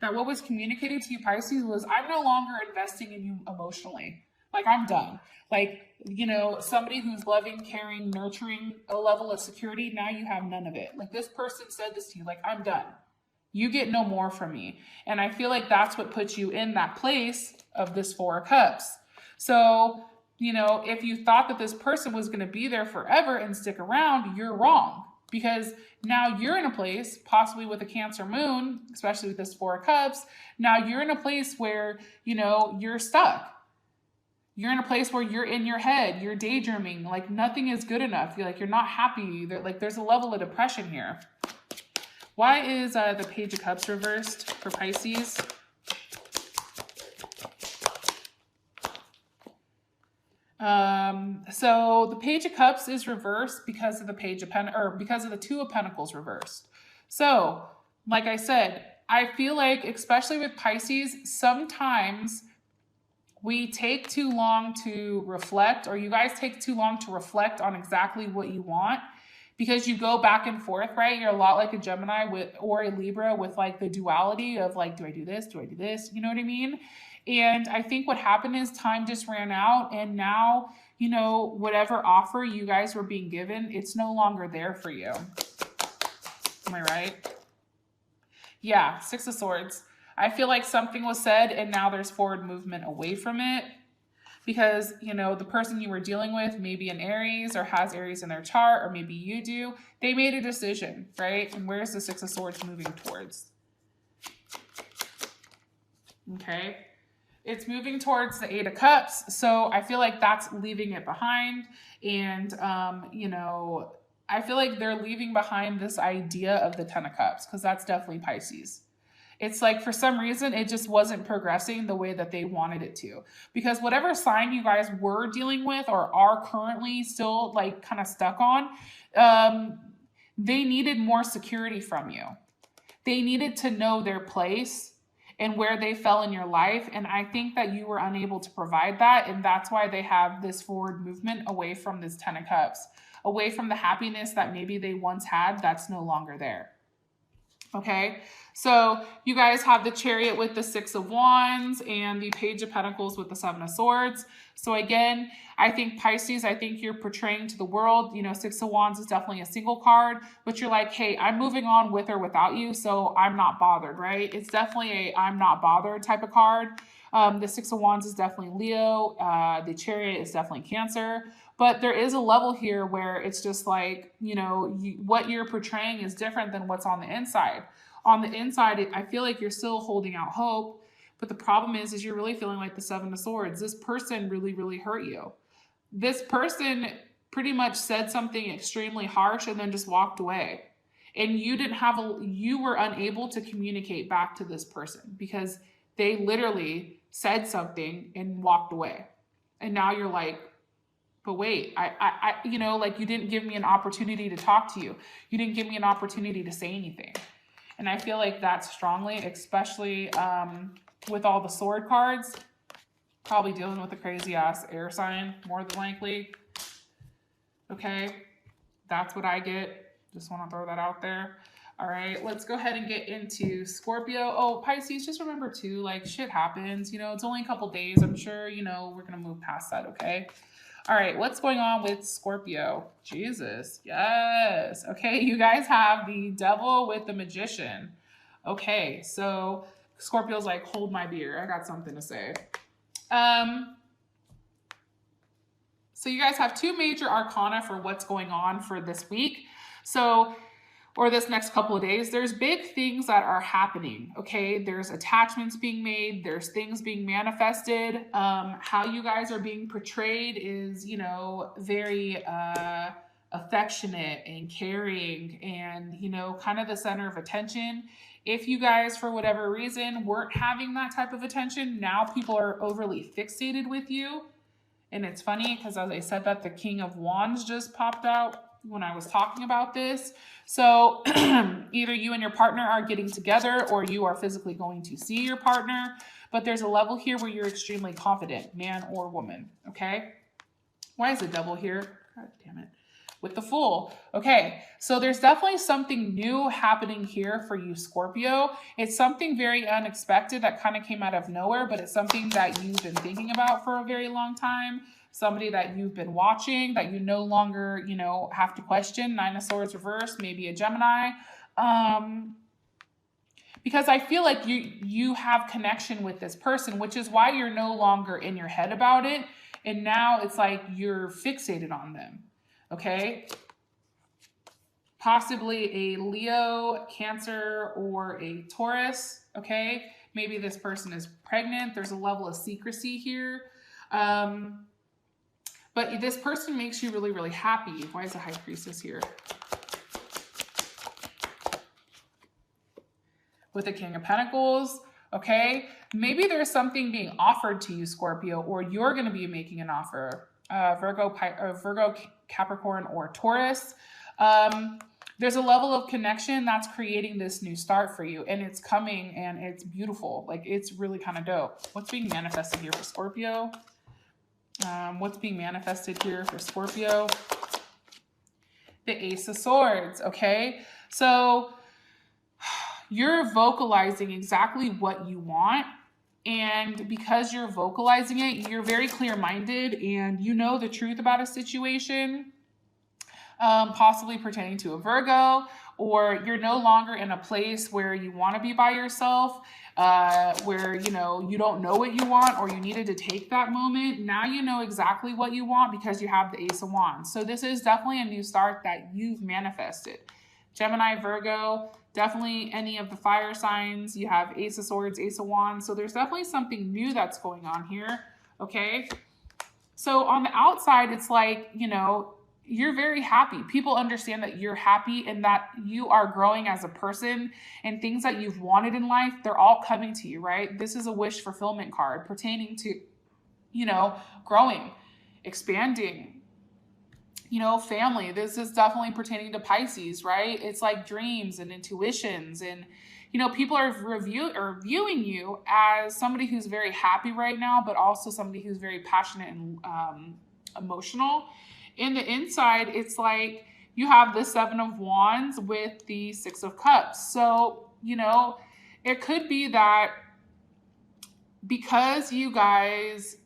that what was communicated to you, Pisces, was I'm no longer investing in you emotionally. Like, I'm done. Like, somebody who's loving, caring, nurturing, a level of security, now you have none of it. Like, this person said this to you, like, I'm done. You get no more from me. And I feel like that's what puts you in that place of this Four of Cups. So, if you thought that this person was going to be there forever and stick around, you're wrong. Because now you're in a place, possibly with a Cancer moon, especially with this Four of Cups, now you're in a place where, you're stuck. You're in a place where you're in your head, you're daydreaming, like nothing is good enough. You're not happy. There's a level of depression here. Why is the Page of Cups reversed for Pisces? So the Page of Cups is reversed because of the because of the Two of Pentacles reversed. So, like I said, I feel like, especially with Pisces, sometimes we take too long to reflect, or you guys take too long to reflect on exactly what you want, because you go back and forth, right? You're a lot like a Gemini or a Libra with like the duality of like, do I do this? Do I do this? You know what I mean? And I think what happened is time just ran out, and now, whatever offer you guys were being given, it's no longer there for you. Am I right? Yeah, Six of Swords. I feel like something was said and now there's forward movement away from it because, the person you were dealing with, maybe an Aries or has Aries in their chart, or maybe you do, they made a decision, right? And where's the Six of Swords moving towards? Okay. It's moving towards the Eight of Cups. So I feel like that's leaving it behind. And, I feel like they're leaving behind this idea of the Ten of Cups, because that's definitely Pisces. It's like, for some reason, it just wasn't progressing the way that they wanted it to. Because whatever sign you guys were dealing with or are currently still like kind of stuck on, they needed more security from you. They needed to know their place and where they fell in your life. And I think that you were unable to provide that. And that's why they have this forward movement away from this Ten of Cups, away from the happiness that maybe they once had that's no longer there. Okay, so you guys have the Chariot with the Six of Wands and the Page of Pentacles with the Seven of Swords. So again, I think Pisces, I think you're portraying to the world, you know, Six of Wands is definitely a single card, but you're like, hey, I'm moving on with or without you, so I'm not bothered, right? It's definitely a I'm not bothered type of card. The Six of Wands is definitely Leo. The Chariot is definitely Cancer. But there is a level here where it's just like, you know, what you're portraying is different than what's on the inside. On the inside, I feel like you're still holding out hope. But the problem is you're really feeling like the Seven of Swords. This person really, really hurt you. This person pretty much said something extremely harsh and then just walked away. And you were unable to communicate back to this person because they literally said something and walked away. And now you're like, but wait, you know, like you didn't give me an opportunity to talk to you. You didn't give me an opportunity to say anything. And I feel like that's strongly, especially with all the sword cards, probably dealing with a crazy ass air sign, more than likely. Okay, that's what I get. Just want to throw that out there. All right, let's go ahead and get into Scorpio. Oh, Pisces, just remember too, like shit happens. You know, it's only a couple days. I'm sure, you know, we're going to move past that, okay? All right, what's going on with Scorpio? Jesus, yes. Okay, you guys have the Devil with the Magician. Okay, so Scorpio's like, hold my beer. I got something to say. So you guys have two major arcana for what's going on for this week. So, or this next couple of days, there's big things that are happening, okay? There's attachments being made, there's things being manifested. How you guys are being portrayed is, you know, very affectionate and caring and, you know, kind of the center of attention. If you guys, for whatever reason, weren't having that type of attention, now people are overly fixated with you. And it's funny because as I said that, the King of Wands just popped out when I was talking about this. So either you and your partner are getting together or you are physically going to see your partner, but there's a level here where you're extremely confident, man or woman, okay? Why is the Devil here? God damn it. With the Fool. Okay, so there's definitely something new happening here for you, Scorpio. It's something very unexpected that kind of came out of nowhere, but it's something that you've been thinking about for a very long time. Somebody that you've been watching that you no longer, you know, have to question. Nine of Swords reversed, maybe a Gemini. Because I feel like you have connection with this person, which is why you're no longer in your head about it. And now it's like you're fixated on them. Okay? Possibly a Leo, Cancer, or a Taurus. Okay? Maybe this person is pregnant. There's a level of secrecy here. But this person makes you really, really happy. Why is the High Priestess here? With the King of Pentacles, okay? Maybe there's something being offered to you, Scorpio, or you're going to be making an offer. Virgo, Capricorn, or Taurus. There's a level of connection that's creating this new start for you, and it's coming, and it's beautiful. Like, it's really kind of dope. What's being manifested here for Scorpio? What's being manifested here for Scorpio? The Ace of Swords, okay? So you're vocalizing exactly what you want. And because you're vocalizing it, you're very clear-minded and you know the truth about a situation, possibly pertaining to a Virgo, or you're no longer in a place where you want to be by yourself, where, you know, you don't know what you want or you needed to take that moment. Now you know exactly what you want because you have the Ace of Wands. So this is definitely a new start that you've manifested. Gemini, Virgo, definitely any of the fire signs. You have Ace of Swords, Ace of Wands. So there's definitely something new that's going on here, okay? So on the outside, it's like, you know, you're very happy. People understand that you're happy and that you are growing as a person, and things that you've wanted in life, they're all coming to you, right? This is a wish fulfillment card pertaining to, you know, growing, expanding, you know, family. This is definitely pertaining to Pisces, right? It's like dreams and intuitions, and, you know, people are viewing you as somebody who's very happy right now, but also somebody who's very passionate and emotional. In the inside, it's like you have the Seven of Wands with the Six of Cups. So, you know, it could be that because you guys,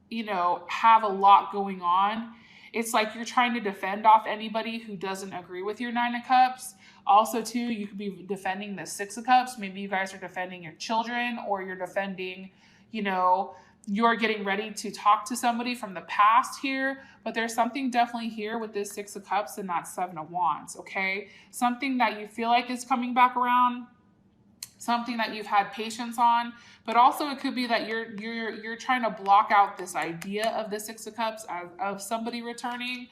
you know, have a lot going on, it's like you're trying to defend off anybody who doesn't agree with your Nine of Cups. Also, too, you could be defending the Six of Cups. Maybe you guys are defending your children, or you're defending, you know, you're getting ready to talk to somebody from the past here. But there's something definitely here with this Six of Cups and that Seven of Wands, okay? Something that you feel like is coming back around, something that you've had patience on, but also it could be that you're trying to block out this idea of the Six of Cups of somebody returning.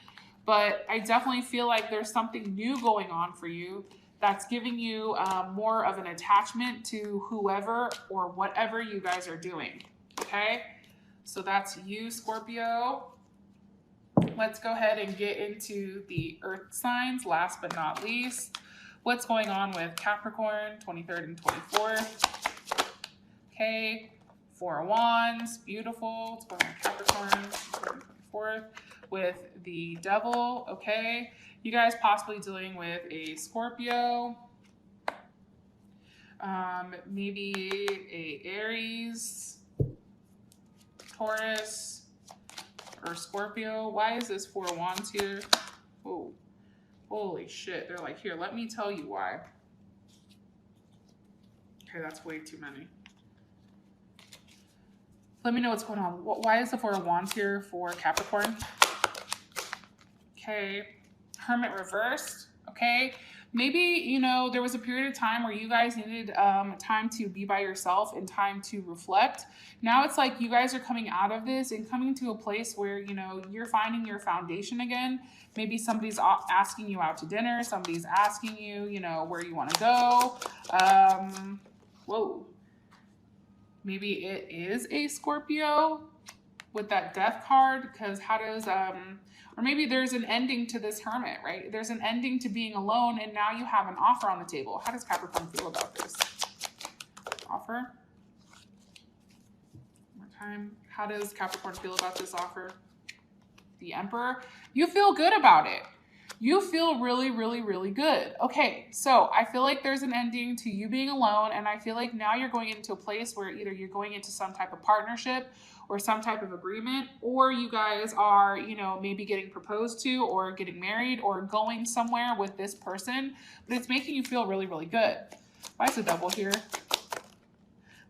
But I definitely feel like there's something new going on for you that's giving you more of an attachment to whoever or whatever you guys are doing, okay? So that's you, Scorpio. Let's go ahead and get into the earth signs, last but not least. What's going on with Capricorn, 23rd and 24th? Okay, Four of Wands, beautiful. What's going on with Capricorn, 23rd and 24th? With the Devil, okay? You guys possibly dealing with a Scorpio, maybe a Aries, Taurus, or Scorpio. Why is this Four of Wands here? Oh. Holy shit. They're like, here, let me tell you why. Okay, that's way too many. Let me know what's going on. Why is the Four of Wands here for Capricorn? Okay. Hermit reversed. Okay. Maybe, you know, there was a period of time where you guys needed time to be by yourself and time to reflect. Now it's like you guys are coming out of this and coming to a place where, you know, you're finding your foundation again. Maybe somebody's asking you out to dinner. Somebody's asking you, you know, where you want to go. Whoa. Maybe it is a Scorpio with that Death card, because how does, or maybe there's an ending to this Hermit, right? There's an ending to being alone, and now you have an offer on the table. How does Capricorn feel about this? Offer. One more time. How does Capricorn feel about this offer? The Emperor. You feel good about it. You feel really, really, really good. Okay, so I feel like there's an ending to you being alone, and I feel like now you're going into a place where either you're going into some type of partnership or some type of agreement, or you guys are, you know, maybe getting proposed to or getting married or going somewhere with this person, but it's making you feel really, really good. Why is the Devil here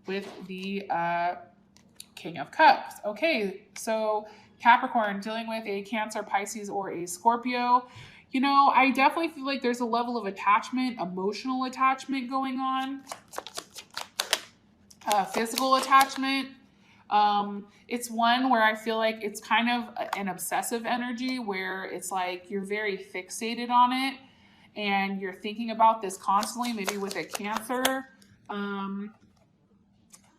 with the King of Cups? Okay, so Capricorn dealing with a Cancer, Pisces, or a Scorpio. You know, I definitely feel like there's a level of attachment, emotional attachment going on, physical attachment. It's one where I feel like it's kind of an obsessive energy where it's like you're very fixated on it and you're thinking about this constantly, maybe with a Cancer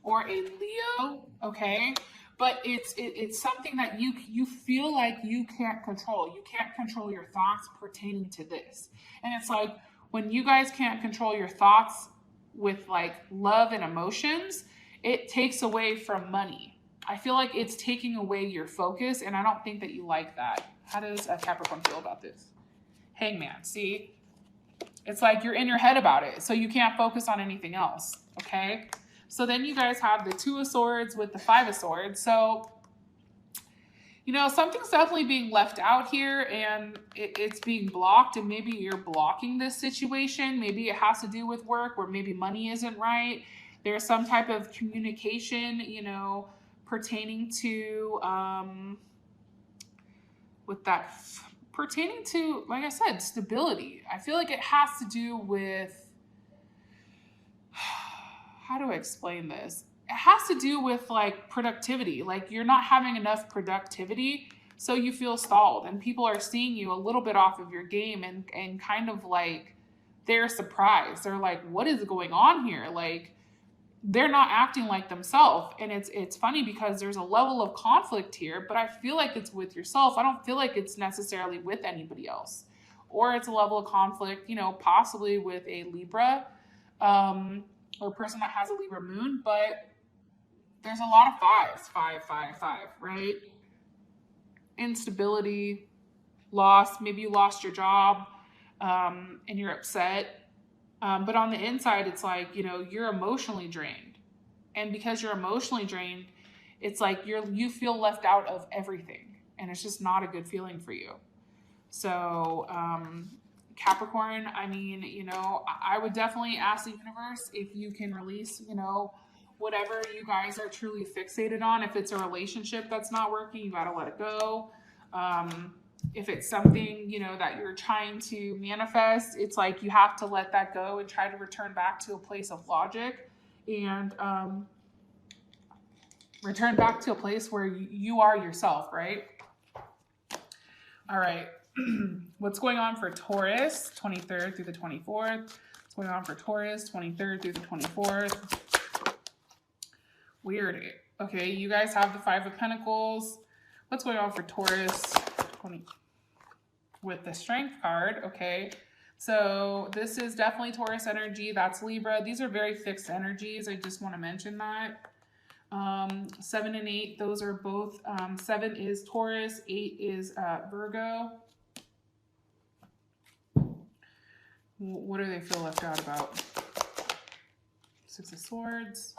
or a Leo, okay? But it's something that you feel like you can't control. You can't control your thoughts pertaining to this. And it's like when you guys can't control your thoughts with like love and emotions, it takes away from money. I feel like it's taking away your focus, and I don't think that you like that. How does Capricorn feel about this? Hangman, see? It's like you're in your head about it, so you can't focus on anything else, okay? So then you guys have the Two of Swords with the Five of Swords. So, you know, something's definitely being left out here, and it's being blocked, and maybe you're blocking this situation. Maybe it has to do with work, or maybe money isn't right. There's some type of communication, you know, pertaining to, pertaining to, like I said, stability. I feel like it has to do with, how do I explain this? It has to do with like productivity. Like you're not having enough productivity, so you feel stalled, and people are seeing you a little bit off of your game, and kind of like they're surprised. They're like, what is going on here? Like they're not acting like themselves. And it's funny because there's a level of conflict here, but I feel like it's with yourself. I don't feel like it's necessarily with anybody else. Or it's a level of conflict, you know, possibly with a Libra, or a person that has a Libra moon, but there's a lot of fives, 5, 5, 5, right? Instability, loss. Maybe you lost your job, and you're upset. But on the inside, it's like, you know, you're emotionally drained. And because you're emotionally drained, it's like you feel left out of everything. And it's just not a good feeling for you. So, Capricorn, I mean, you know, I would definitely ask the universe if you can release, you know, whatever you guys are truly fixated on. If it's a relationship that's not working, you got to let it go. If it's something, you know, that you're trying to manifest, it's like you have to let that go and try to return back to a place of logic and return back to a place where you are yourself, right? All right. What's going on for Taurus, 23rd through the 24th? What's going on for Taurus, 23rd through the 24th? Weird. Okay, you guys have the Five of Pentacles. What's going on for Taurus, with the Strength card? Okay, so this is definitely Taurus energy. That's Libra. These are very fixed energies. I just want to mention that. 7 and 8, those are both, 7 is Taurus, 8 is Virgo. What do they feel left out about? 6 of Swords.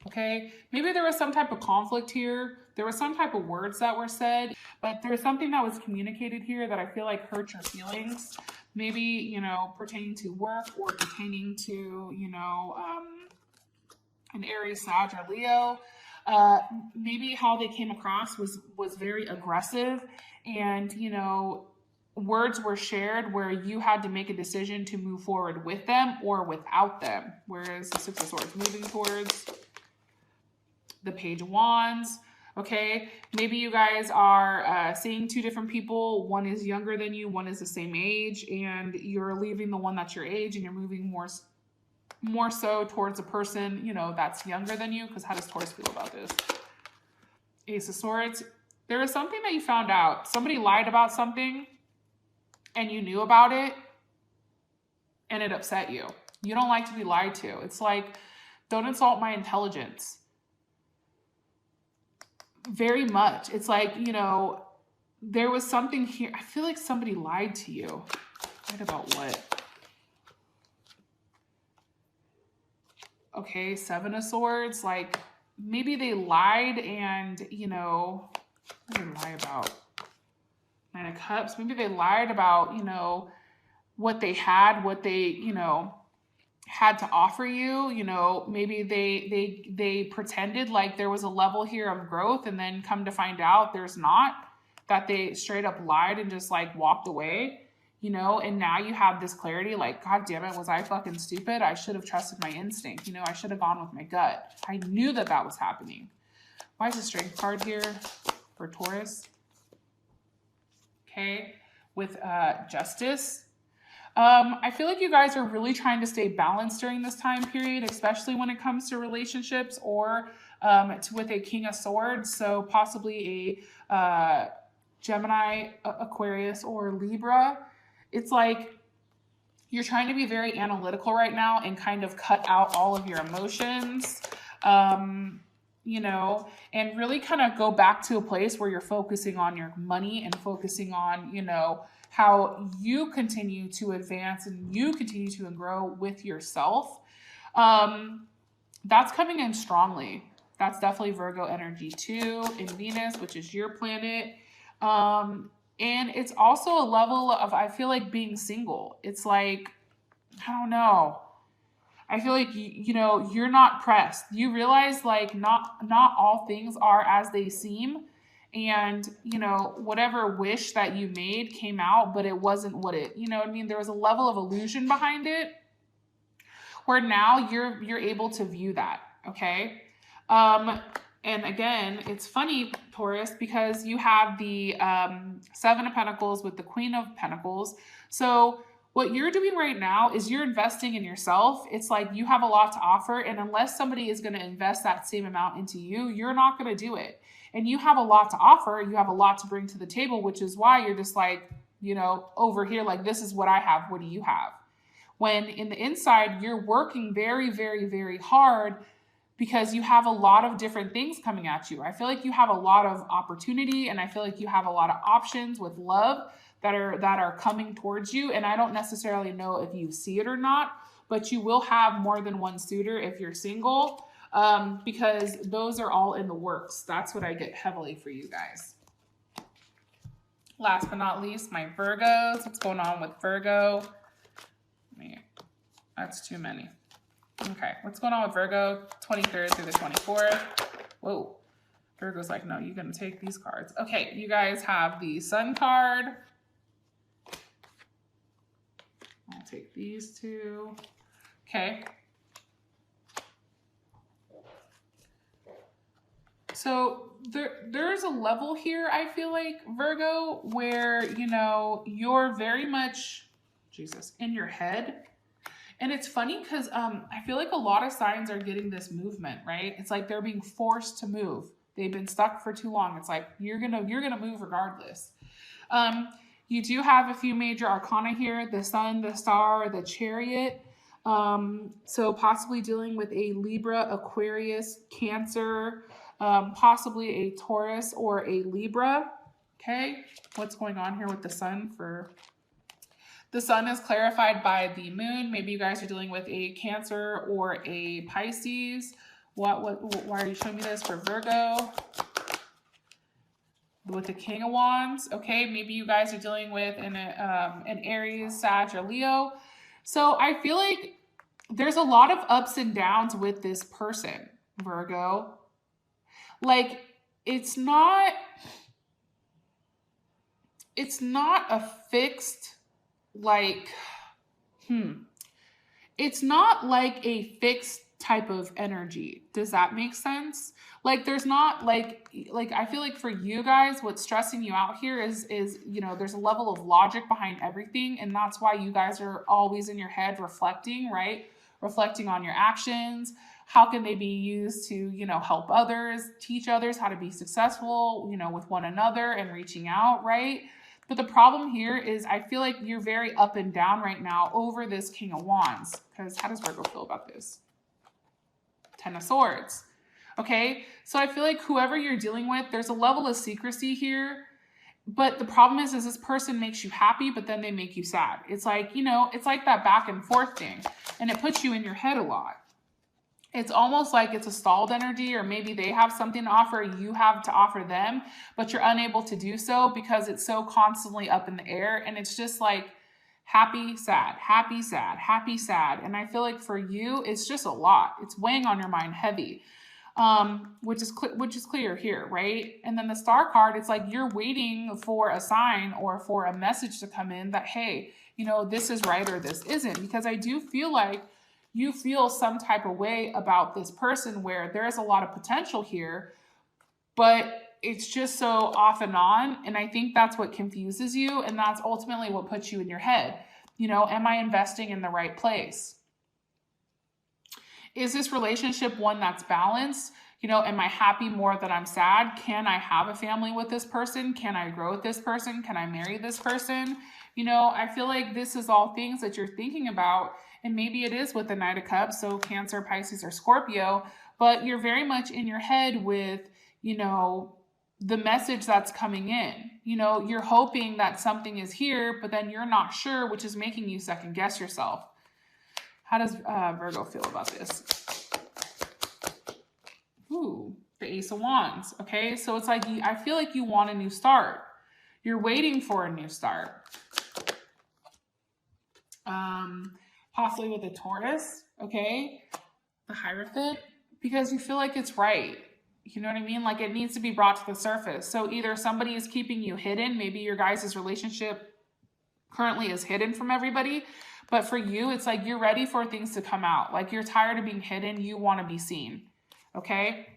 Okay, maybe there was some type of conflict here. There was some type of words that were said, but there's something that was communicated here that I feel like hurt your feelings. Maybe, you know, pertaining to work or pertaining to, you know, an Aries, Sag, or Leo. Maybe how they came across was very aggressive, and, you know, words were shared where you had to make a decision to move forward with them or without them. Whereas the Six of Swords moving towards the Page of Wands. Okay, maybe you guys are seeing two different people. One is younger than you, one is the same age, and you're leaving the one that's your age and you're moving more so towards a person, you know, that's younger than you. Because how does Taurus feel about this? Ace of Swords. There is something that you found out. Somebody lied about something and you knew about it and it upset you. You don't like to be lied to. It's like, don't insult my intelligence. Very much. It's like, you know, there was something here. I feel like somebody lied to you. Lied about what? Okay, Seven of Swords. Like, maybe they lied and, you know, what did they lie about? Nine of Cups. Maybe they lied about, you know, what they had, what they, you know, had to offer you. You know, maybe they pretended like there was a level here of growth, and then come to find out there's not, that they straight up lied and just like walked away, you know, and now you have this clarity like, God damn it, was I fucking stupid? I should have trusted my instinct. You know, I should have gone with my gut. I knew that that was happening. Why is the Strength card here for Taurus? Okay, with Justice. I feel like you guys are really trying to stay balanced during this time period, especially when it comes to relationships or with a King of Swords. So possibly a Gemini, Aquarius, or Libra. It's like you're trying to be very analytical right now and kind of cut out all of your emotions, you know, and really kind of go back to a place where you're focusing on your money and focusing on, you know, how you continue to advance and you continue to grow with yourself. That's coming in strongly. That's definitely Virgo energy too, in Venus, which is your planet. And it's also a level of, I feel like, being single. It's like, I don't know. I feel like, you know, you're not pressed. You realize like not all things are as they seem. And, you know, whatever wish that you made came out, but it wasn't what it, you know what I mean? There was a level of illusion behind it where now you're able to view that. Okay. And again, it's funny, Taurus, because you have the Seven of Pentacles with the Queen of Pentacles. So what you're doing right now is you're investing in yourself. It's like you have a lot to offer. And unless somebody is going to invest that same amount into you, you're not going to do it. And you have a lot to offer. You have a lot to bring to the table, which is why you're just like, you know, over here, like, this is what I have. What do you have? When in the inside, you're working very, very, very hard because you have a lot of different things coming at you. I feel like you have a lot of opportunity, and I feel like you have a lot of options with love that are coming towards you. And I don't necessarily know if you see it or not, but you will have more than one suitor if you're single, because those are all in the works. That's what I get heavily for you guys. Last but not least, my Virgos. What's going on with Virgo? That's too many. Okay, what's going on with Virgo? 23rd through the 24th. Whoa. Virgo's like, no, you're going to take these cards. Okay, you guys have the Sun card. I'll take these two. Okay. So there's a level here, I feel like, Virgo, where, you know, you're very much, Jesus, in your head. And it's funny because I feel like a lot of signs are getting this movement, right? It's like they're being forced to move. They've been stuck for too long. It's like you're gonna move regardless. You do have a few major arcana here: the Sun, the Star, the Chariot. So possibly dealing with a Libra, Aquarius, Cancer, possibly a Taurus or a Libra. Okay, what's going on here with the Sun? The Sun is clarified by the Moon. Maybe you guys are dealing with a Cancer or a Pisces. Why are you showing me this for Virgo? With the King of Wands. Okay, maybe you guys are dealing with an Aries, Sag, or Leo. So I feel like there's a lot of ups and downs with this person, Virgo. Like, it's not a fixed, like, it's not like a fixed type of energy. Does that make sense? Like, there's not like I feel like for you guys, what's stressing you out here is, you know, there's a level of logic behind everything. And that's why you guys are always in your head reflecting, right? Reflecting on your actions. How can they be used to, you know, help others, teach others how to be successful, you know, with one another and reaching out, right? But the problem here is I feel like you're very up and down right now over this King of Wands. Because how does Virgo feel about this? Ten of Swords. Okay, so I feel like whoever you're dealing with, there's a level of secrecy here. But the problem is this person makes you happy, but then they make you sad. It's like, you know, it's like that back and forth thing. And it puts you in your head a lot. It's almost like it's a stalled energy, or maybe they have something to offer, you have to offer them, but you're unable to do so because it's so constantly up in the air. And it's just like happy, sad, happy, sad, happy, sad. And I feel like for you, it's just a lot. It's weighing on your mind heavy, which is clear here, right? And then the Star card, it's like you're waiting for a sign or for a message to come in that, hey, you know, this is right or this isn't. Because I do feel like you feel some type of way about this person where there's a lot of potential here, but it's just so off and on. And I think that's what confuses you. And that's ultimately what puts you in your head. You know, am I investing in the right place? Is this relationship one that's balanced? You know, am I happy more than I'm sad? Can I have a family with this person? Can I grow with this person? Can I marry this person? You know, I feel like this is all things that you're thinking about. And maybe it is with the Knight of Cups, so Cancer, Pisces, or Scorpio, but you're very much in your head with, you know, the message that's coming in. You know, you're hoping that something is here, but then you're not sure, which is making you second guess yourself. How does Virgo feel about this? Ooh, the Ace of Wands. Okay, so it's like, I feel like you want a new start. You're waiting for a new start. Possibly with a Taurus, okay? The Hierophant, because you feel like it's right. You know what I mean? Like it needs to be brought to the surface. So either somebody is keeping you hidden, maybe your guys' relationship currently is hidden from everybody, but for you, it's like you're ready for things to come out. Like you're tired of being hidden, you want to be seen, okay?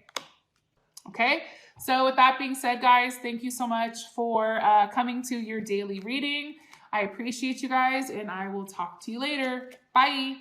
Okay, so with that being said, guys, thank you so much for coming to your daily reading. I appreciate you guys, and I will talk to you later. Bye.